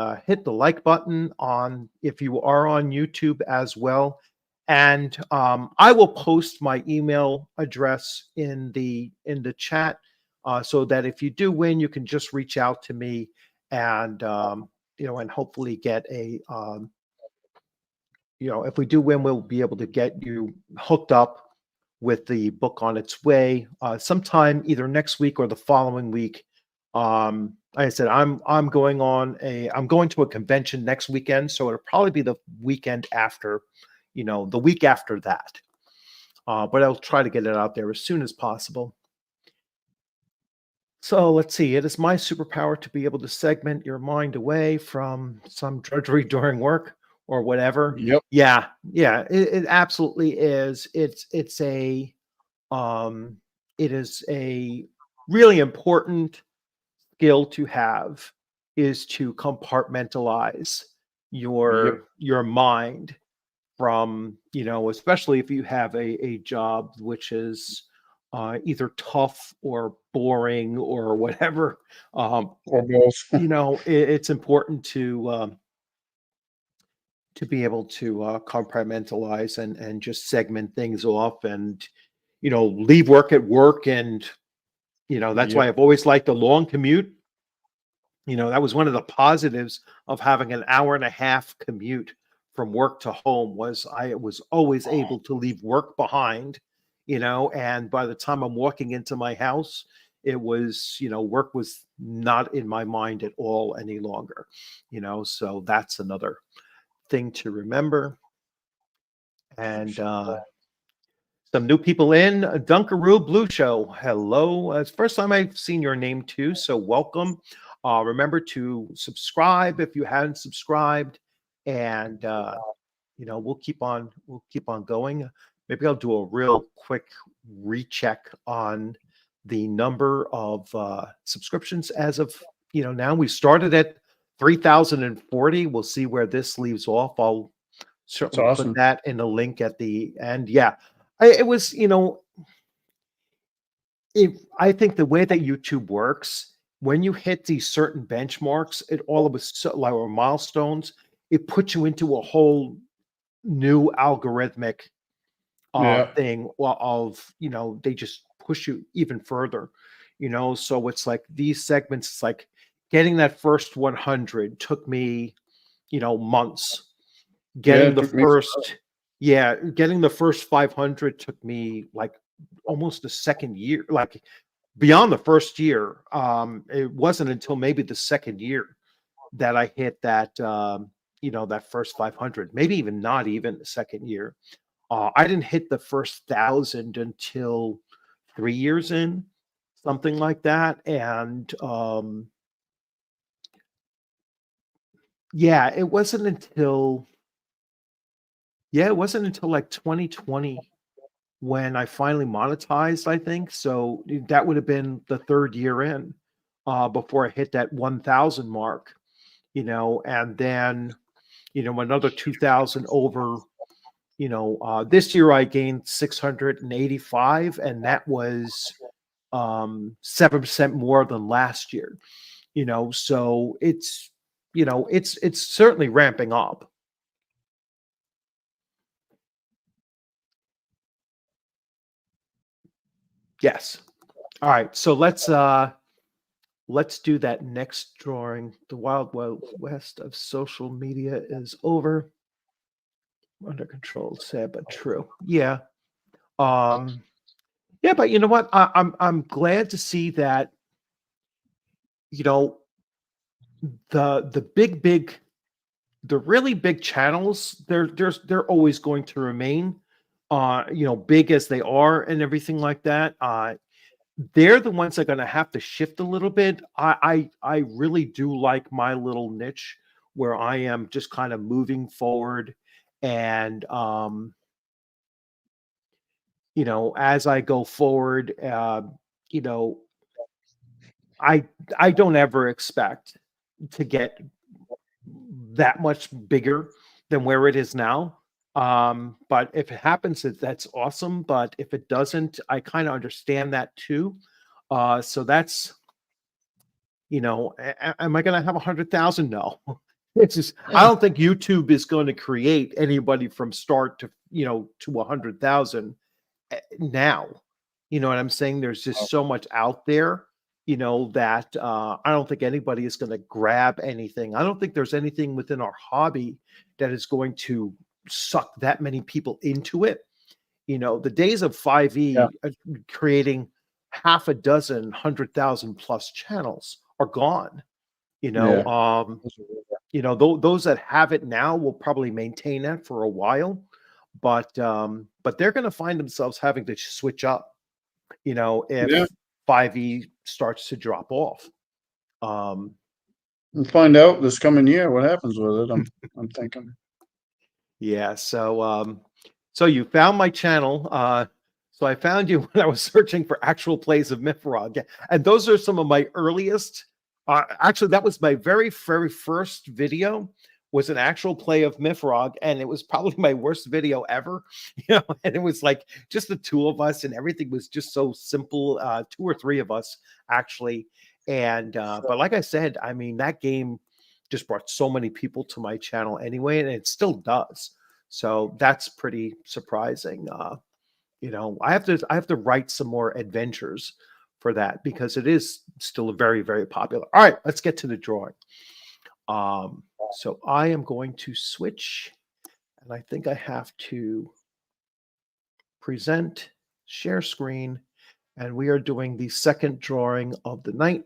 like button on if you are on YouTube as well. And I will post my email address in the chat, so that if you do win, you can just reach out to me, and and hopefully get if we do win, we'll be able to get you hooked up with the book on its way sometime either next week or the following week. Like I said, I'm going to a convention next weekend, so it'll probably be the weekend after, the week after that. But I'll try to get it out there as soon as possible. So let's see. It is my superpower to be able to segment your mind away from some drudgery during work or whatever. Yep. Yeah, yeah, it absolutely is. Um, it is a really important skill to have, is to compartmentalize Yep. your mind from, especially if you have a job which is either tough or boring or whatever. Or both. It's important to be able to compartmentalize and just segment things off, and leave work at work. And that's why Yep. I've always liked a long commute. That was one of the positives of having an hour and a half commute from work to home, was I was always able to leave work behind, and by the time I'm walking into my house, it was, work was not in my mind at all any longer. So that's another thing to remember. And some new people in. Dunkaroo Blue Show. Hello. It's the first time I've seen your name too, so welcome. Remember to subscribe if you haven't subscribed, and we'll keep on going. Maybe I'll do a real quick recheck on the number of subscriptions as of now. We started at 3,040. We'll see where this leaves off. I'll It's certainly put awesome. that in the link at the end. Yeah, it was, I think the way that YouTube works, when you hit these certain benchmarks, it all of a sudden, like, or milestones, it puts you into a whole new algorithmic Yeah. thing of, they just push you even further, so it's like these segments, it's like getting that first 100 took me, months. Yeah. Getting It the took me. first Yeah, getting the first 500 took me, like, almost a second year, like, beyond the first year. It wasn't until maybe the second year that I hit that, that first 500, maybe even not even the second year. I didn't hit the first 1,000 until 3 years in, something like that. And, yeah, it wasn't until, like, 2020 when I finally monetized, I think. So that would have been the third year in, before I hit that 1,000 mark, and then, another 2,000 over, this year I gained 685, and that was 7% more than last year, so it's certainly ramping up. Yes. All right. So let's do that next drawing. The Wild Wild West of social media is over. Under control, sad but true. Yeah. Um, yeah, but you know what? I'm glad to see that, you know, the big the really big channels, they're always going to remain big as they are and everything like that. They're the ones that are gonna have to shift a little bit. I really do like my little niche where I am just kind of moving forward and as I go forward, you know, I I don't ever expect to get that much bigger than where it is now. But if it happens, that's awesome. But if it doesn't, I kind of understand that too. So that's am I going to have 100,000? No, it's just I don't think YouTube is going to create anybody from start to 100,000 now. You know what I'm saying? There's just so much out there, that I don't think anybody is going to grab anything. I don't think there's anything within our hobby that is going to suck that many people into it. The days of 5e creating half a dozen 100,000 plus channels are gone. You know, Yeah. um, those that have it now will probably maintain that for a while, but they're going to find themselves having to switch up if Yeah. 5e starts to drop off. We'll find out this coming year what happens with it. I'm thinking. Yeah, so you found my channel. So I found you when I was searching for actual plays of Mithra, and those are some of my earliest. Actually, that was my very first video. Was an actual play of Mithra, and it was probably my worst video ever. And it was like just the two of us, and everything was just so simple. Two or three of us actually, and but like I said, I mean that game just brought so many people to my channel anyway, and it still does. So that's pretty surprising. I have to write some more adventures for that because it is still very popular. All right, let's get to the drawing. So I am going to switch, and I think I have to present, share screen, and we are doing the second drawing of the night.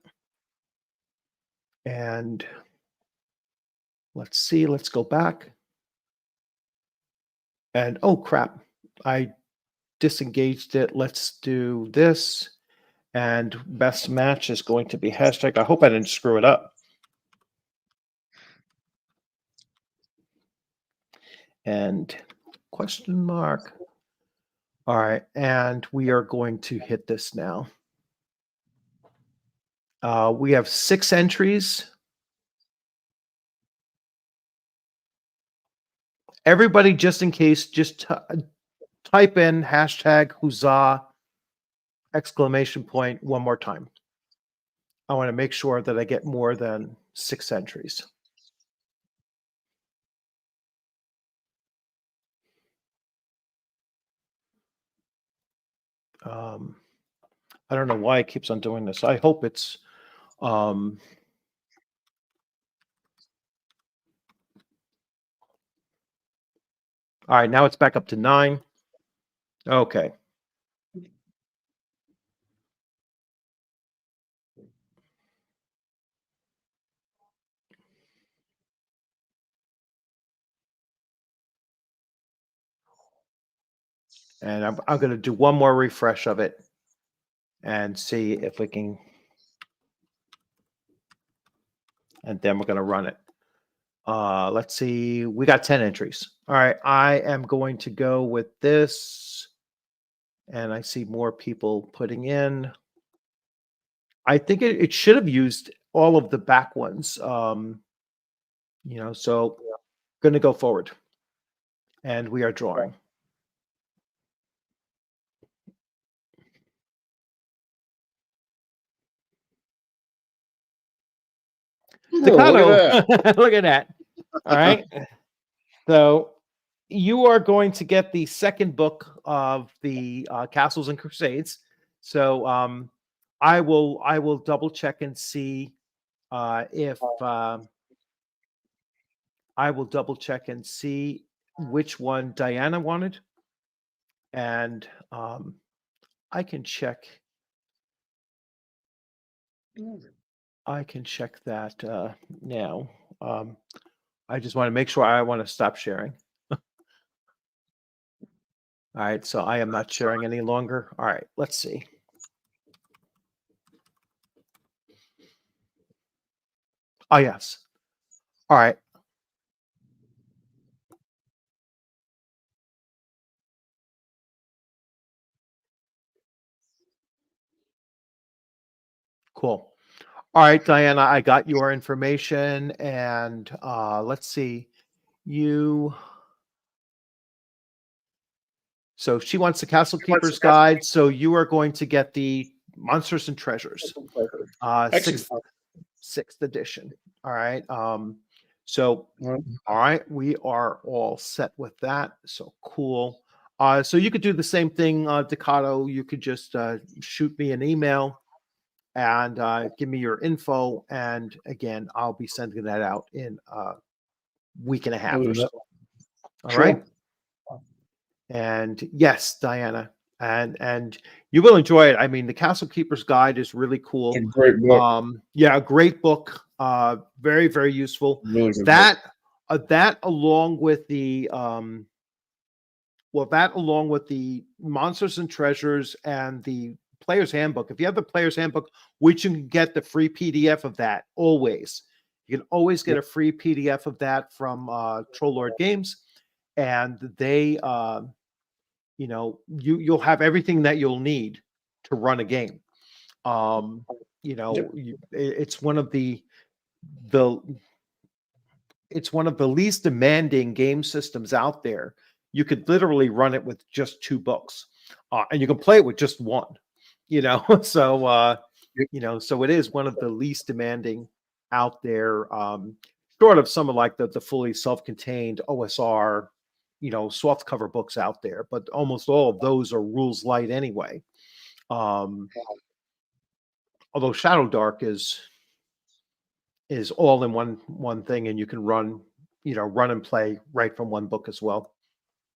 And let's see, let's go back. And oh crap, I disengaged it. Let's do this. And best match is going to be hashtag. I hope I didn't screw it up. And question mark. All right, and we are going to hit this now. We have 6 entries. Everybody, just in case, just type in hashtag huzzah exclamation point one more time. I want to make sure that I get more than 6 entries. I don't know why it keeps on doing this. I hope it's all right, now it's back up to 9. Okay. And I'm going to do one more refresh of it and see if we can. And then we're going to run it. Let's see. We got 10 entries. All right. I am going to go with this. And I see more people putting in. I think it should have used all of the back ones. So going to go forward. And we are drawing. Takano, look at that. All right. So you are going to get the second book of the Castles and Crusades. So I will double check and see if I will double check and see which one Diana wanted, and I can check. I can check that now. I just want to make sure I want to stop sharing. All right, so I am not sharing any longer. All right, let's see. Oh, yes. All right. Cool. All right, Diana, I got your information, and let's see. You. So she wants the Castle Keeper's Guide. So you are going to get the Monsters and Treasures, Excellent. sixth edition. All right. So Well, all right, we are all set with that. So cool. So you could do the same thing, Ducato. You could just shoot me an email and give me your info. And again, I'll be sending that out in a week and a half I'll do or so. that. All Sure. right. And yes, Diana, and you will enjoy it. I mean, the Castle Keeper's Guide is really cool. It's a great book. Yeah, a great book. Very, very useful. Really good book. That along with the that along with the Monsters and Treasures and the Player's Handbook. If you have the Player's Handbook, which you can get the free PDF of that always. You can always get a free PDF of that from Troll Lord Games, and they you'll have everything that you'll need to run a game. It's one of the it's one of the least demanding game systems out there. You could literally run it with just 2 books, and you can play it with just 1. So so it is one of the least demanding out there. Short of some of like the fully self-contained OSR, soft cover books out there, but almost all of those are rules light anyway. Although Shadow Dark is all in one thing, and you can run and play right from one book as well.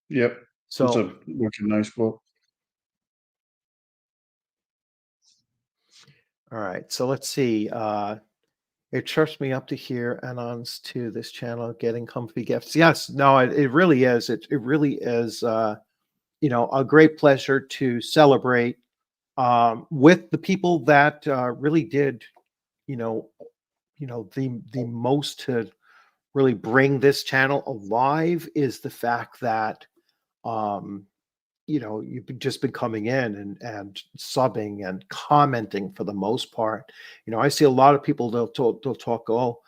Yep. So It's a nice book. all right, so let's see. It chirps me up to hear add-ons to this channel, getting comfy gifts. Yes, no, it really is. It really is. A great pleasure to celebrate with the people that really did, the most to really bring this channel alive is the fact that you've just been coming in and subbing and commenting for the most part. I see a lot of people, they'll talk, oh,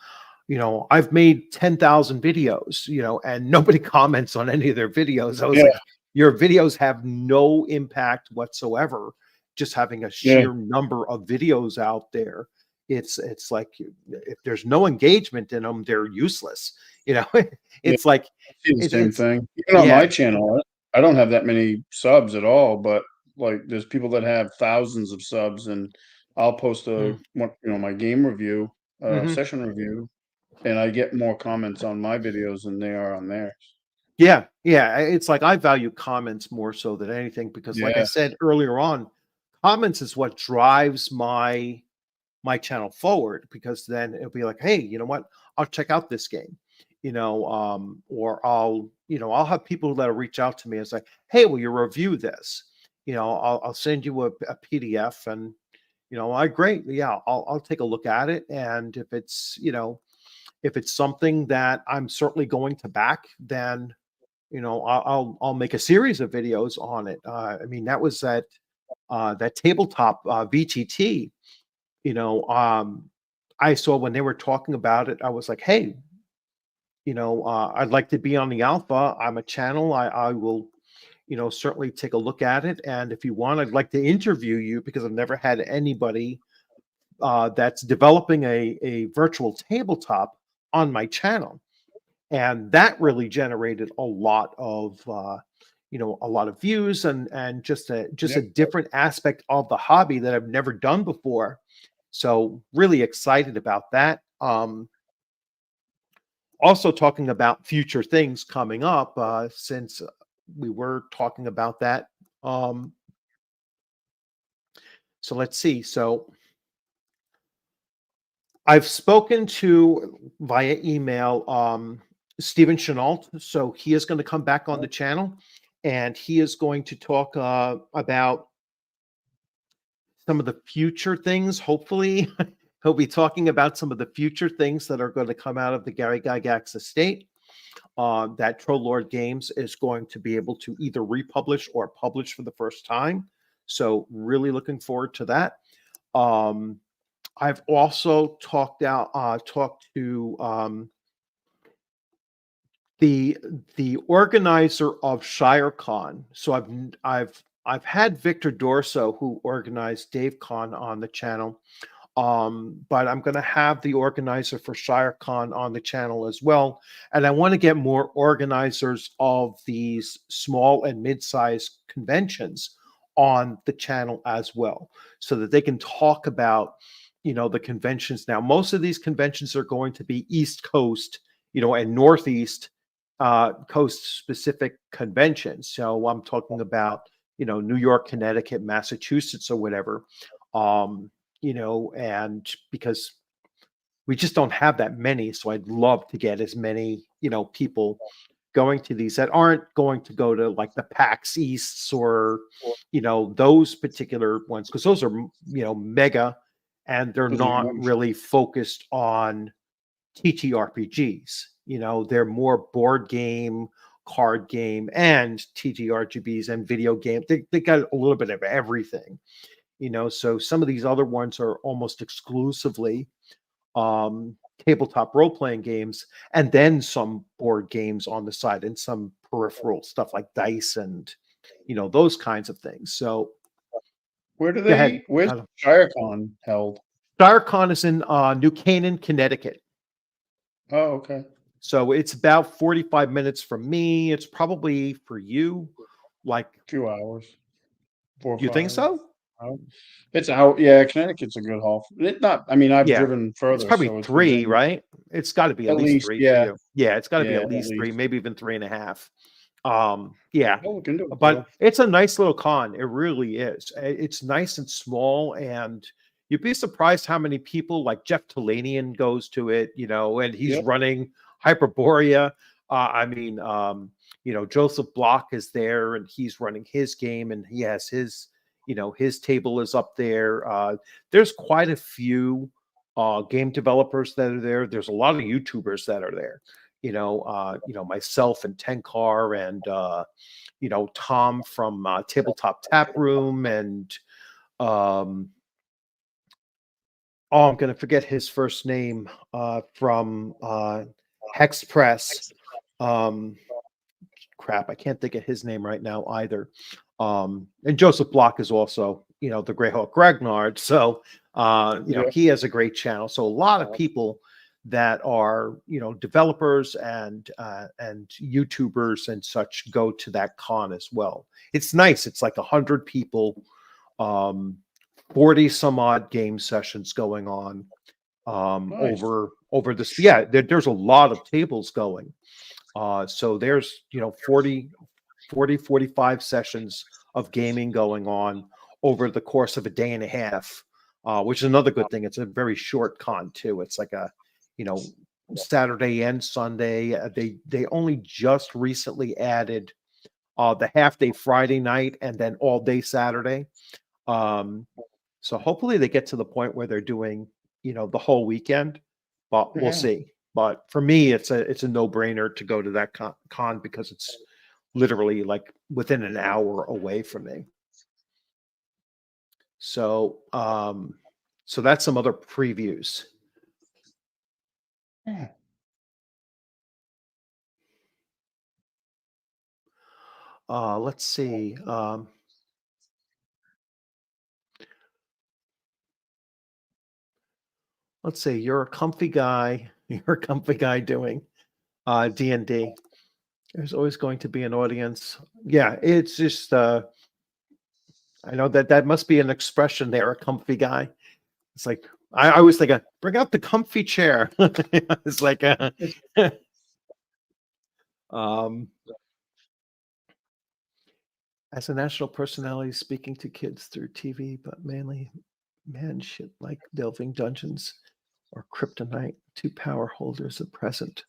I've made 10,000 videos, and nobody comments on any of their videos. I was like, your videos have no impact whatsoever. Just having a sheer number of videos out there, it's like if there's no engagement in them, they're useless. It's like the same thing. Even on my channel, I don't have that many subs at all, but like there's people that have thousands of subs, and I'll post my game review, session review, and I get more comments on my videos than they are on theirs. Yeah. It's like I value comments more so than anything because, like I said earlier on, comments is what drives my channel forward, because then it'll be like, hey, you know what? I'll check out this game, or I'll have people that'll reach out to me and say, hey, will you review this? I'll send you a PDF, and great. Yeah, I'll take a look at it. And if it's, if it's something that I'm certainly going to back, then, I'll make a series of videos on it. I mean, that was that tabletop VTT, I saw when they were talking about it, I was like, hey, I'd like to be on the alpha. I'm a channel. I will, certainly take a look at it. And if you want, I'd like to interview you, because I've never had anybody that's developing a virtual tabletop on my channel. And that really generated a lot of, a lot of views, and just a Yeah. different aspect of the hobby that I've never done before. So really excited about that. Also talking about future things coming up, since we were talking about that. Um, so let's see. So I've spoken to via email Stephen Chenault. So he is going to come back on the channel, and he is going to talk about some of the future things. Hopefully, he'll be talking about some of the future things that are going to come out of the Gary Gygax estate. That Troll Lord Games is going to be able to either republish or publish for the first time. So really looking forward to that. Um, I've also talked to the organizer of ShireCon. So I've had Victor Dorso, who organized DaveCon, on the channel. But I'm going to have the organizer for ShireCon on the channel as well. And I want to get more organizers of these small and mid-sized conventions on the channel as well, so that they can talk about, the conventions. Now, most of these conventions are going to be East Coast, and Northeast coast specific conventions. So I'm talking about, New York, Connecticut, Massachusetts, or whatever. And because we just don't have that many, so I'd love to get as many, people going to these that aren't going to go to like the PAX Easts, or, those particular ones, because those are, mega, and they're Those are not huge. really focused on TTRPGs. They're more board game, card game, and TTRPGs and video game. They got a little bit of everything. So some of these other ones are almost exclusively tabletop role-playing games, and then some board games on the side, and some peripheral stuff like dice and those kinds of things. So go ahead. Where's ShireCon held? ShireCon is in New Canaan, Connecticut. Oh, okay. So it's about 45 minutes from me. It's probably for you like, Few hours. 4 or you think 5. so? Oh, it's out. Yeah, Connecticut's a good haul. It not. I mean, I've Yeah. driven It's further, probably so it's 3, within right? It's got to be at at least least. 3 for Yeah, you. Yeah, it's got to be yeah, at at least 3, least. maybe even 3.5. Yeah, I'll look into it but too. it's a nice little con. It really is. It's nice and small, and you'd be surprised how many people, like Jeff Talanian, goes to it, and he's Yep. running Hyperborea. Joseph Block is there, and he's running his game, and he has his, his table is up there. There's quite a few game developers that are there. There's a lot of YouTubers that are there. Myself and Tenkar, and Tom from Tabletop Tap Room, and um, I'm going to forget his first name, from Hex Press. Um, Crap, I can't think of his name right now either. And Joseph Block is also, the Greyhawk Ragnard. So, Yeah. he has a great channel. So a lot of people that are, developers and YouTubers and such go to that con as well. It's nice. It's like 100 people, 40 some odd game sessions going on, Nice. over this. Yeah, there's a lot of tables going. So there's, 45 sessions of gaming going on over the course of a day and a half, which is another good thing. It's a very short con too. It's like a, you know, Saturday and Sunday. They only just recently added the half day Friday night and then all day Saturday. So hopefully they get to the point where they're doing, the whole weekend, but we'll Yeah. see. But for me, it's a no brainer to go to that con because it's literally like within an hour away from me. So, so that's some other previews. Yeah. Let's see. Let's see. You're a comfy guy. You're a comfy guy doing D&D. There's always going to be an audience. Yeah, it's just I know that that must be an expression there, a comfy guy. It's like I always think, bring out the comfy chair. It's like um, as a national personality speaking to kids through TV, but mainly man shit like delving dungeons or kryptonite. Two power holders are present.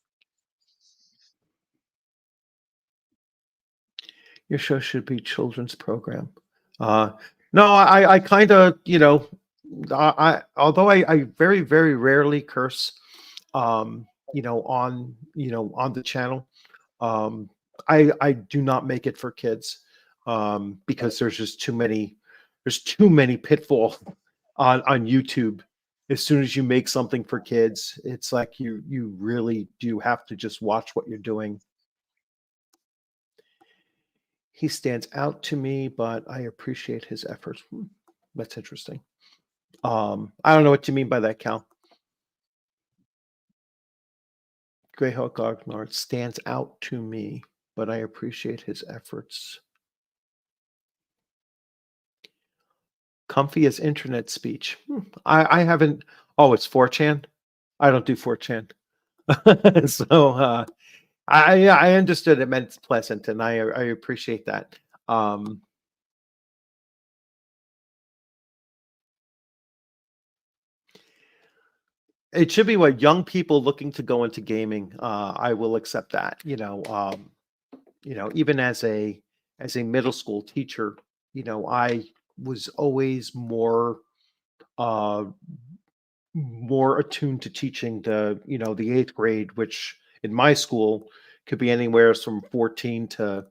Your show should be children's program. Uh, no, I kind of, I although I very, very rarely curse, on the channel, I do not make it for kids, because there's too many pitfalls on YouTube. As soon as you make something for kids, it's like you really do have to just watch what you're doing. He stands out to me, but I appreciate his efforts. That's interesting. I don't know what you mean by that, Cal. Greyhawk Ognard stands out to me, but I appreciate his efforts. Comfy as internet speech. I haven't. Oh, it's 4chan. I don't do 4chan. So I understood it meant pleasant, and I appreciate that. It should be what young people looking to go into gaming. I will accept that. Even as a middle school teacher, I was always uh, more attuned to teaching the eighth grade, which in my school could be anywhere from 14 to,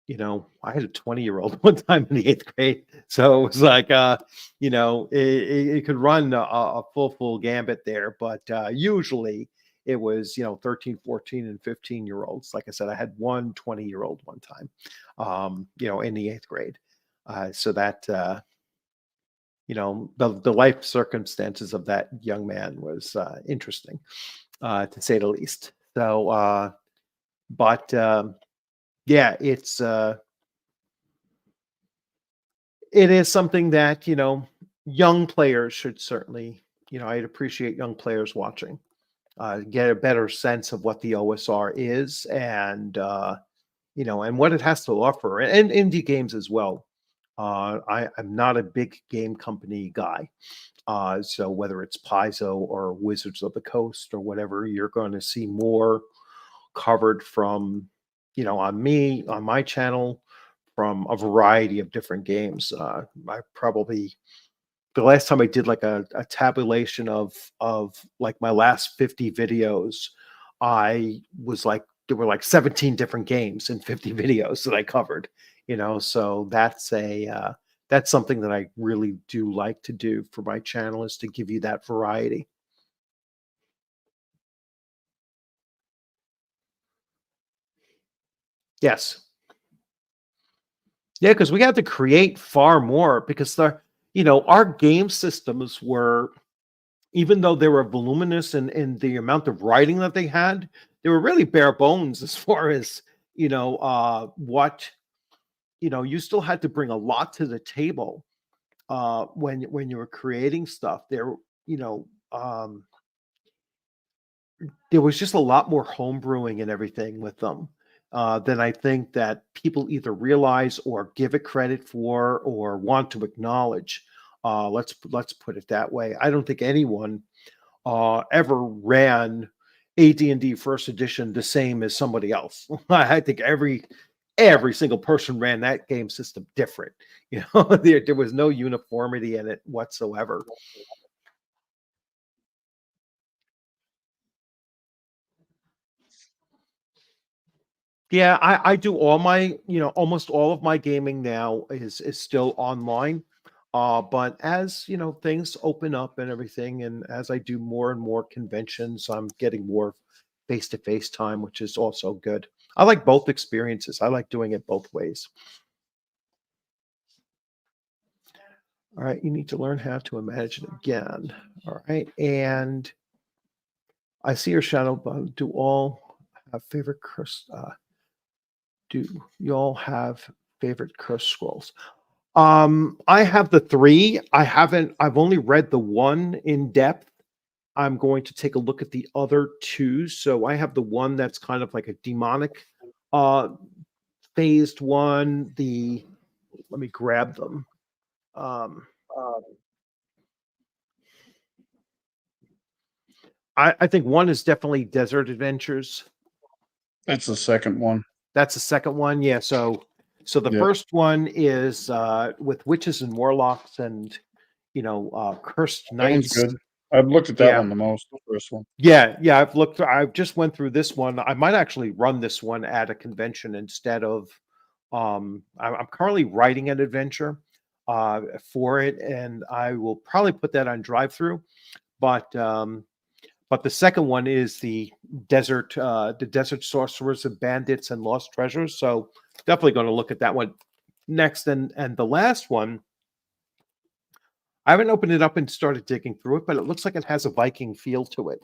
I had a 20-year-old one time in the eighth grade. So it was like, it could run a full gambit there, but usually it was, 13, 14, and 15-year-olds. Like I said, I had one 20-year-old one time, in the eighth grade. So that, the life circumstances of that young man was interesting, to say the least. So, but yeah, it is something that young players should certainly. I'd appreciate young players watching, get a better sense of what the OSR is, and what it has to offer, and indie games as well. I'm not a big game company guy. So whether it's Paizo or Wizards of the Coast or whatever, you're going to see more covered from, on my channel, from a variety of different games. I probably the last time I did like a tabulation of like my last 50 videos, I was like there were like 17 different games in 50 videos that I covered. So that's something that I really do like to do for my channel, is to give you that variety. Yes. Yeah, because we had to create far more, because our game systems were, even though they were voluminous in the amount of writing that they had, they were really bare bones as far as, what, you still had to bring a lot to the table when you were creating stuff. You know, um, there was just a lot more home brewing and everything with them, than I think that people either realize or give it credit for or want to acknowledge. Let's put it that way. I don't think anyone ever ran AD&D First Edition the same as somebody else. I think every single person ran that game system different. There was no uniformity in it whatsoever. Yeah, I do all my, almost all of my gaming now is still online. But as things open up and everything, and as I do more and more conventions, I'm getting more face-to-face time, which is also good. I like both experiences. I like doing it both ways. All right, you need to learn how to imagine again. All right, and I see your shadow, but do all have favorite curse? Do y'all have favorite curse scrolls? I have the three. I've only read the one in depth. I'm going to take a look at the other two. So I have the one that's kind of like a demonic uh phased one. Let me grab them. Um I think one is definitely Desert Adventures. That's the second one. That's the second one. Yeah. So the Yeah. first one is with witches and warlocks and cursed That one's knights. good. I've looked at that Yeah. one the most, the first one. Yeah. I just went through this one. I might actually run this one at a convention instead of I'm currently writing an adventure for it, and I will probably put that on drive through. But the second one is the desert sorcerers and bandits and lost treasures. So definitely going to look at that one next. And the last one, I haven't opened it up and started digging through it, but it looks like it has a Viking feel to it.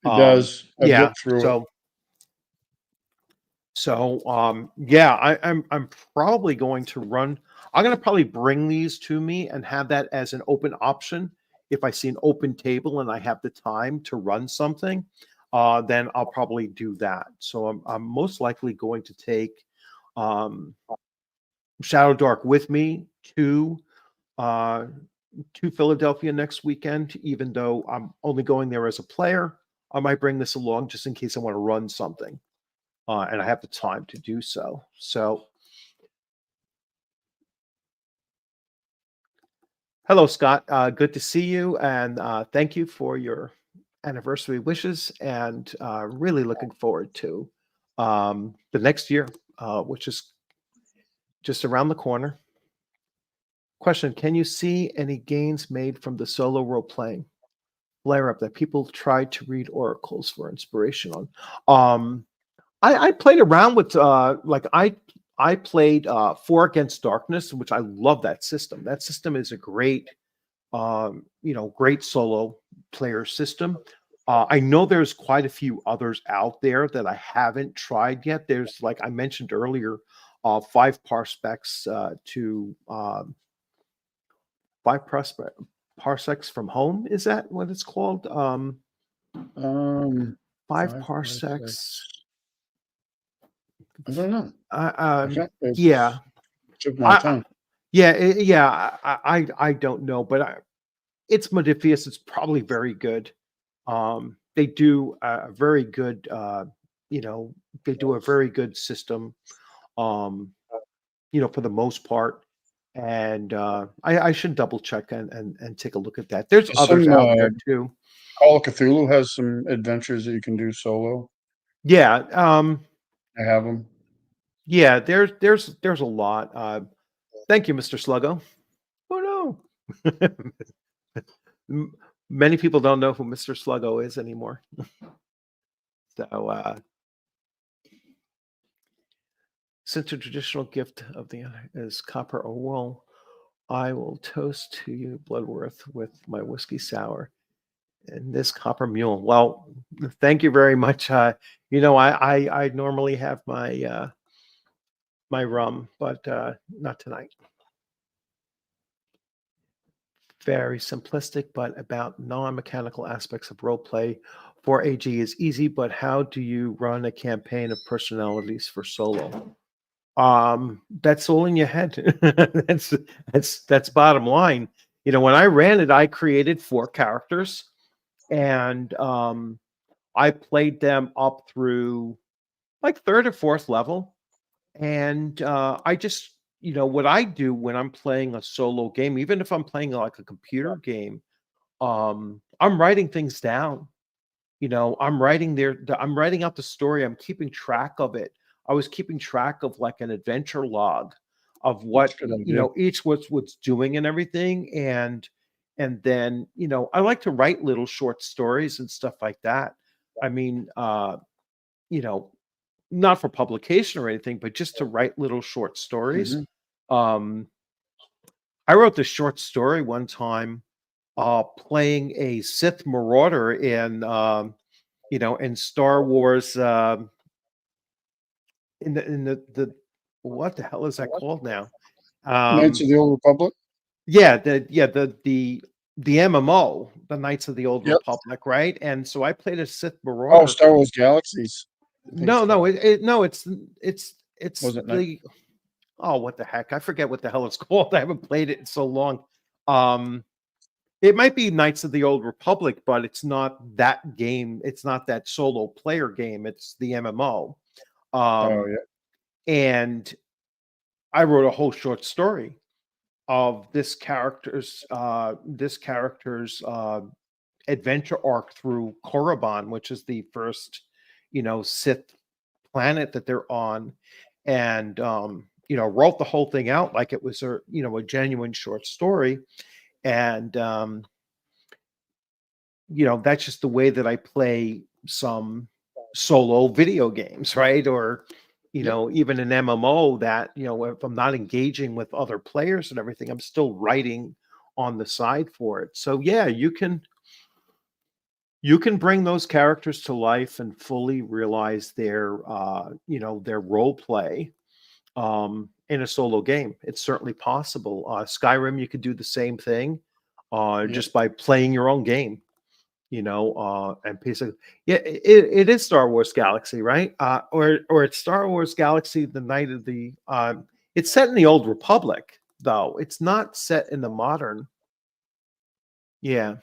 It does. I've Yeah. looked through it. Yeah, I'm probably going to run. I'm going to probably bring these to me and have that as an open option. If I see an open table and I have the time to run something, then I'll probably do that. So I'm most likely going to take um, Shadow Dark with me uh, to Philadelphia next weekend. Even though I'm only going there as a player, I might bring this along just in case I want to run something. And I have the time to do so. So, hello, Scott. Good to see you, and thank you for your anniversary wishes. And really looking forward to the next year, which is just around the corner. Question: Can you see any gains made from the solo role playing flare up that people tried to read oracles for inspiration on? I played around with I played Four Against Darkness, which I love that system. That system is a great great solo player system. I know there's quite a few others out there that I haven't tried yet. There's, like I mentioned earlier, five parsecs to 5 parsecs from home. Is that what it's called? Five 5 parsecs. I don't know. Yeah. Took my tongue. I don't know, but it's Modiphius. It's probably very good. They do a very good, they do a very good system, for the most part. And I should double check and take a look at that. There's others out there too. Call of Cthulhu has some adventures that you can do solo. Yeah. I have them. Yeah, there's a lot. Thank you, Mr. Sluggo. Oh no. Many people don't know who Mr. Sluggo is anymore. So since a traditional gift of the is copper or wool, I will toast to you, Bloodworth, with my whiskey sour and this copper mule. Well, thank you very much. I normally have my my rum, but not tonight. Very simplistic, but about non-mechanical aspects of role play for AG is easy, but how do you run a campaign of personalities for solo? That's all in your head. that's bottom line. When I ran it, I created 4 characters, and I played them up through like 3rd or 4th level. And I just, what I do when I'm playing a solo game, even if I'm playing like a computer game, I'm writing things down. I'm writing out the story. I'm keeping track of it. I was keeping track of like an adventure log of what, That's a good idea. each what's doing and everything. And then, I like to write little short stories and stuff like that. I mean, you know, not for publication or anything, but just to write little short stories. Um, I wrote this short story one time playing a Sith Marauder in Star Wars, in the what the hell is that called now? Knights of the Old Republic. Yeah, the MMO, the Knights of the Old Yep. Republic, right? And so I played a Sith Oh, Marauder. Star Wars Galaxies. No, it's Was it the oh, what the heck? I forget what the hell it's called. I haven't played it in so long. It might be Knights of the Old Republic, but it's not that game. It's not that solo player game. It's the MMO. Oh yeah. And I wrote a whole short story of this character's adventure arc through Korriban, which is the first, Sith planet that they're on, and wrote the whole thing out like it was a genuine short story, and that's just the way that I play some solo video games, right? Or even an MMO that, if I'm not engaging with other players and everything, I'm still writing on the side for it. So yeah, you can bring those characters to life and fully realize their their role play in a solo game. It's certainly possible. Skyrim, you could do the same thing just by playing your own game. And basically, yeah, it is Star Wars Galaxy, right? Or it's Star Wars Galaxy, the Night of the. It's set in the Old Republic, though. It's not set in the modern. Yeah.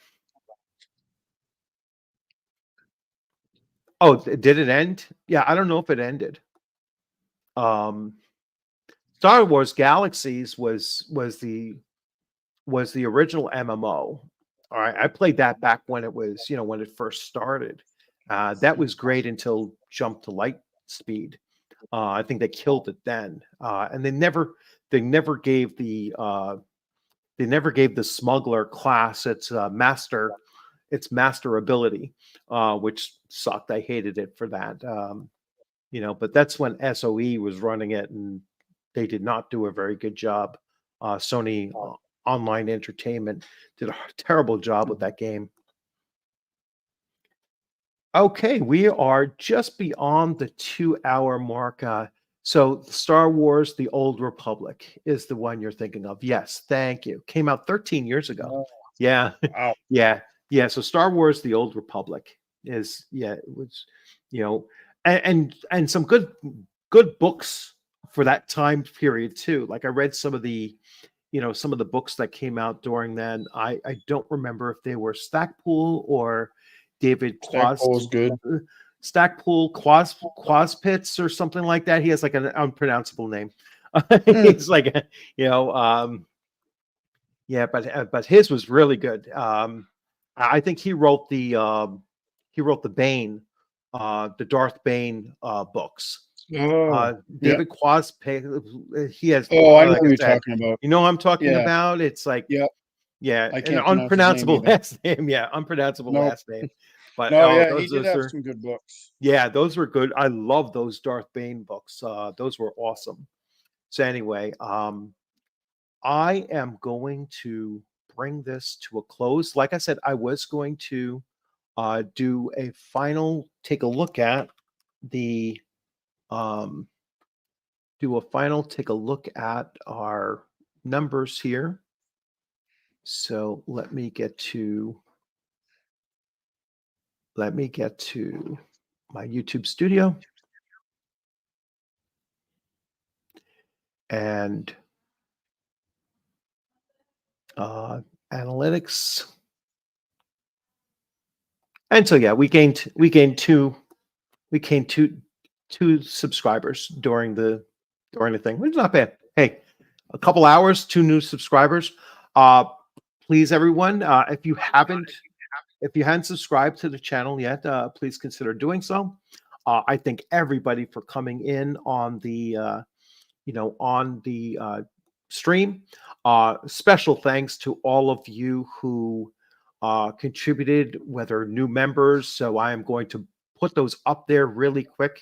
Oh, did it end? Yeah, I don't know if it ended. Star Wars Galaxies was the original MMO. All right, I played that back when it was, when it first started. That was great until Jump to Light Speed. I think they killed it then, and they never gave the smuggler class its master ability, which sucked. I hated it for that. But that's when SOE was running it, and they did not do a very good job. Sony Online Entertainment did a terrible job with that game. Okay, we are just beyond the 2-hour mark. So Star Wars: The Old Republic is the one you're thinking of. Yes, thank you. Came out 13 years ago. Oh, Yeah. wow. Yeah. So Star Wars: The Old Republic is, it was, and some good books for that time period too. Like I read some of the books that came out during then. I don't remember if they were Stackpool or David Stackpool's good. Stackpool Quaspitz or something like that. He has like an unpronounceable name. He's like, yeah, but his was really good. I think he wrote the Bane, the Darth Bane books. David Quaspitz, he has. Oh, I know what you're talking about. You know what I'm talking about? It's like, yeah, I can't an unpronounceable last name. Yeah, unpronounceable last name. But he did have some good books. Yeah, those were good. I love those Darth Bane books. Those were awesome. So anyway, I am going to bring this to a close. Like I said, I was going to do a final take a look at our numbers here. So let me get to my YouTube studio and analytics. And so yeah, we gained two subscribers during the thing, which is not bad. Hey, a couple hours, 2 new subscribers. Please, everyone, if you hadn't subscribed to the channel yet, please consider doing so. I thank everybody for coming in on the stream. Special thanks to all of you who contributed, whether new members. So I am going to put those up there really quick.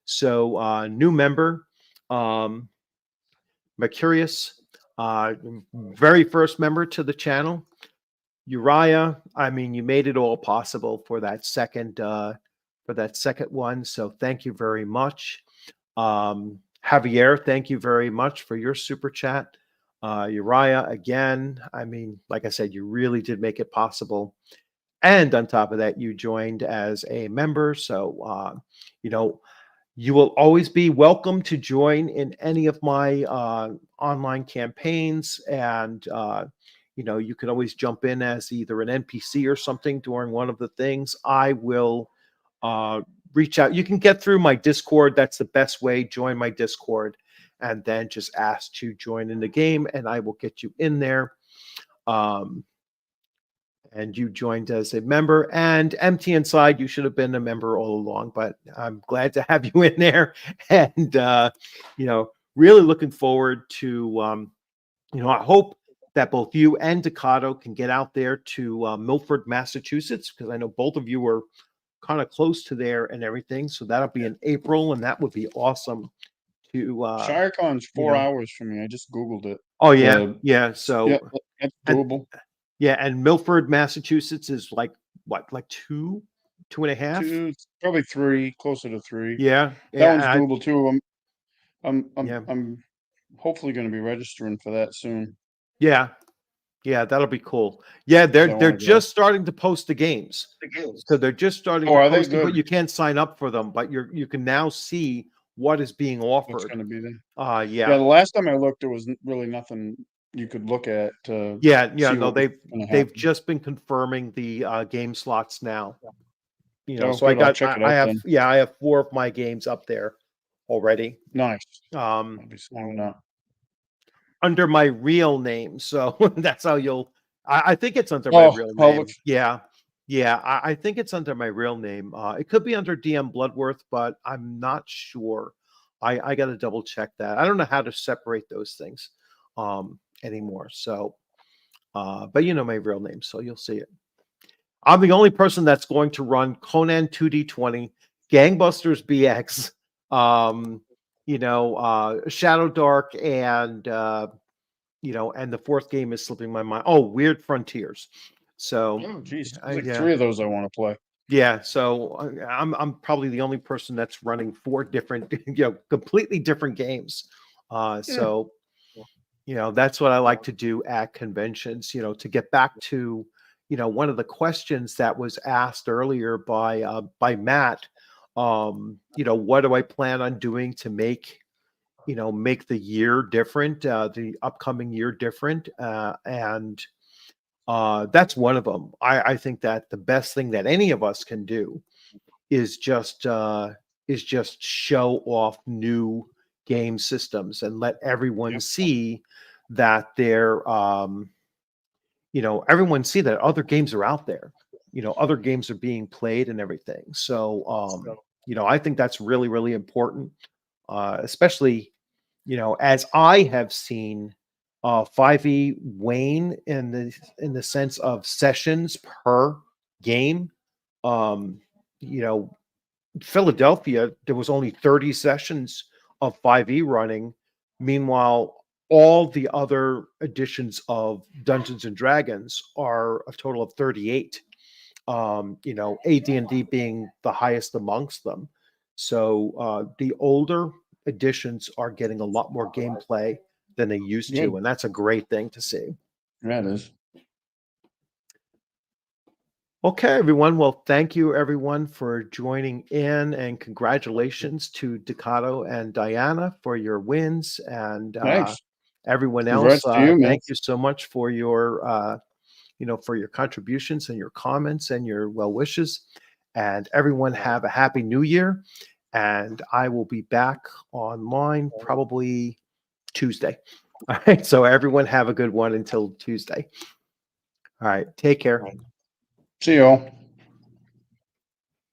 So new member, Mercurius, very first member to the channel. Uriah, I mean, you made it all possible for that second one. So thank you very much. Javier, thank you very much for your super chat. Uriah, again, I mean, like I said, you really did make it possible. And on top of that, you joined as a member. So, you know, you will always be welcome to join in any of my online campaigns. And, you know, you can always jump in as either an NPC or something during one of the things. I will reach out. You can get through my Discord. That's the best way. Join my Discord and then just ask to join in the game, and I will get you in there. And you joined as a member. And Empty Inside, you should have been a member all along, but I'm glad to have you in there. And, you know, really looking forward to, you know, I hope that both you and Ducato can get out there to Milford, Massachusetts, because I know both of you are kind of close to there and everything. So that'll be in April, and that would be awesome to ShireCon's 4 hours from me. I just Googled it. Oh yeah, yeah. So yeah, that's doable. Yeah, and Milford, Massachusetts is like what, like 2.5? It's probably 3, closer to 3. Yeah, that one's doable too. Yeah. I'm hopefully going to be registering for that soon. Yeah, that'll be cool. Yeah, they're just starting to post the games. So they're just starting to post them, but you can't sign up for them. But you can now see what is being offered. What's going to be there? Yeah. Yeah, the last time I looked, there was really nothing you could look at. No, they've just been confirming the game slots now. You know, so good. I have 4 of my games up there already. Nice. I'll be signing up under my real name, so that's how you'll. I think it's under my real name. Yeah, I think it's under my real name. It could be under DM Bloodworth, but I'm not sure. I got to double check that. I don't know how to separate those things anymore. So, but you know my real name, so you'll see it. I'm the only person that's going to run Conan 2D20, Gangbusters BX, you know, Shadow Dark, and you know, and the 4th game is slipping my mind. Oh, Weird Frontiers. So, geez, like 3 of those I want to play. Yeah, so I'm probably the only person that's running 4 different, you know, completely different games. So, you know, that's what I like to do at conventions. You know, to get back to, you know, one of the questions that was asked earlier by Matt. You know, what do I plan on doing to make, you know, make the year different, the upcoming year different, and that's one of them. I think that the best thing that any of us can do is just show off new game systems and let everyone see that they're, you know, everyone see that other games are out there. You know, other games are being played and everything. So, you know, I think that's really, really important, especially, you know, as I have seen 5e wane in the sense of sessions per game. You know, Philadelphia, there was only 30 sessions of 5e running. Meanwhile, all the other editions of Dungeons and Dragons are a total of 38. You know, AD&D being the highest amongst them. So the older editions are getting a lot more gameplay than they used to, and that's a great thing to see. Yeah, it is. Okay, everyone. Well, thank you, everyone, for joining in, and congratulations to Ducato and Diana for your wins, and everyone else. Thank you so much for your, you know, for your contributions and your comments and your well wishes. And everyone, have a happy New Year. And I will be back online probably Tuesday. All right. So everyone have a good one until Tuesday. All right. Take care. See y'all.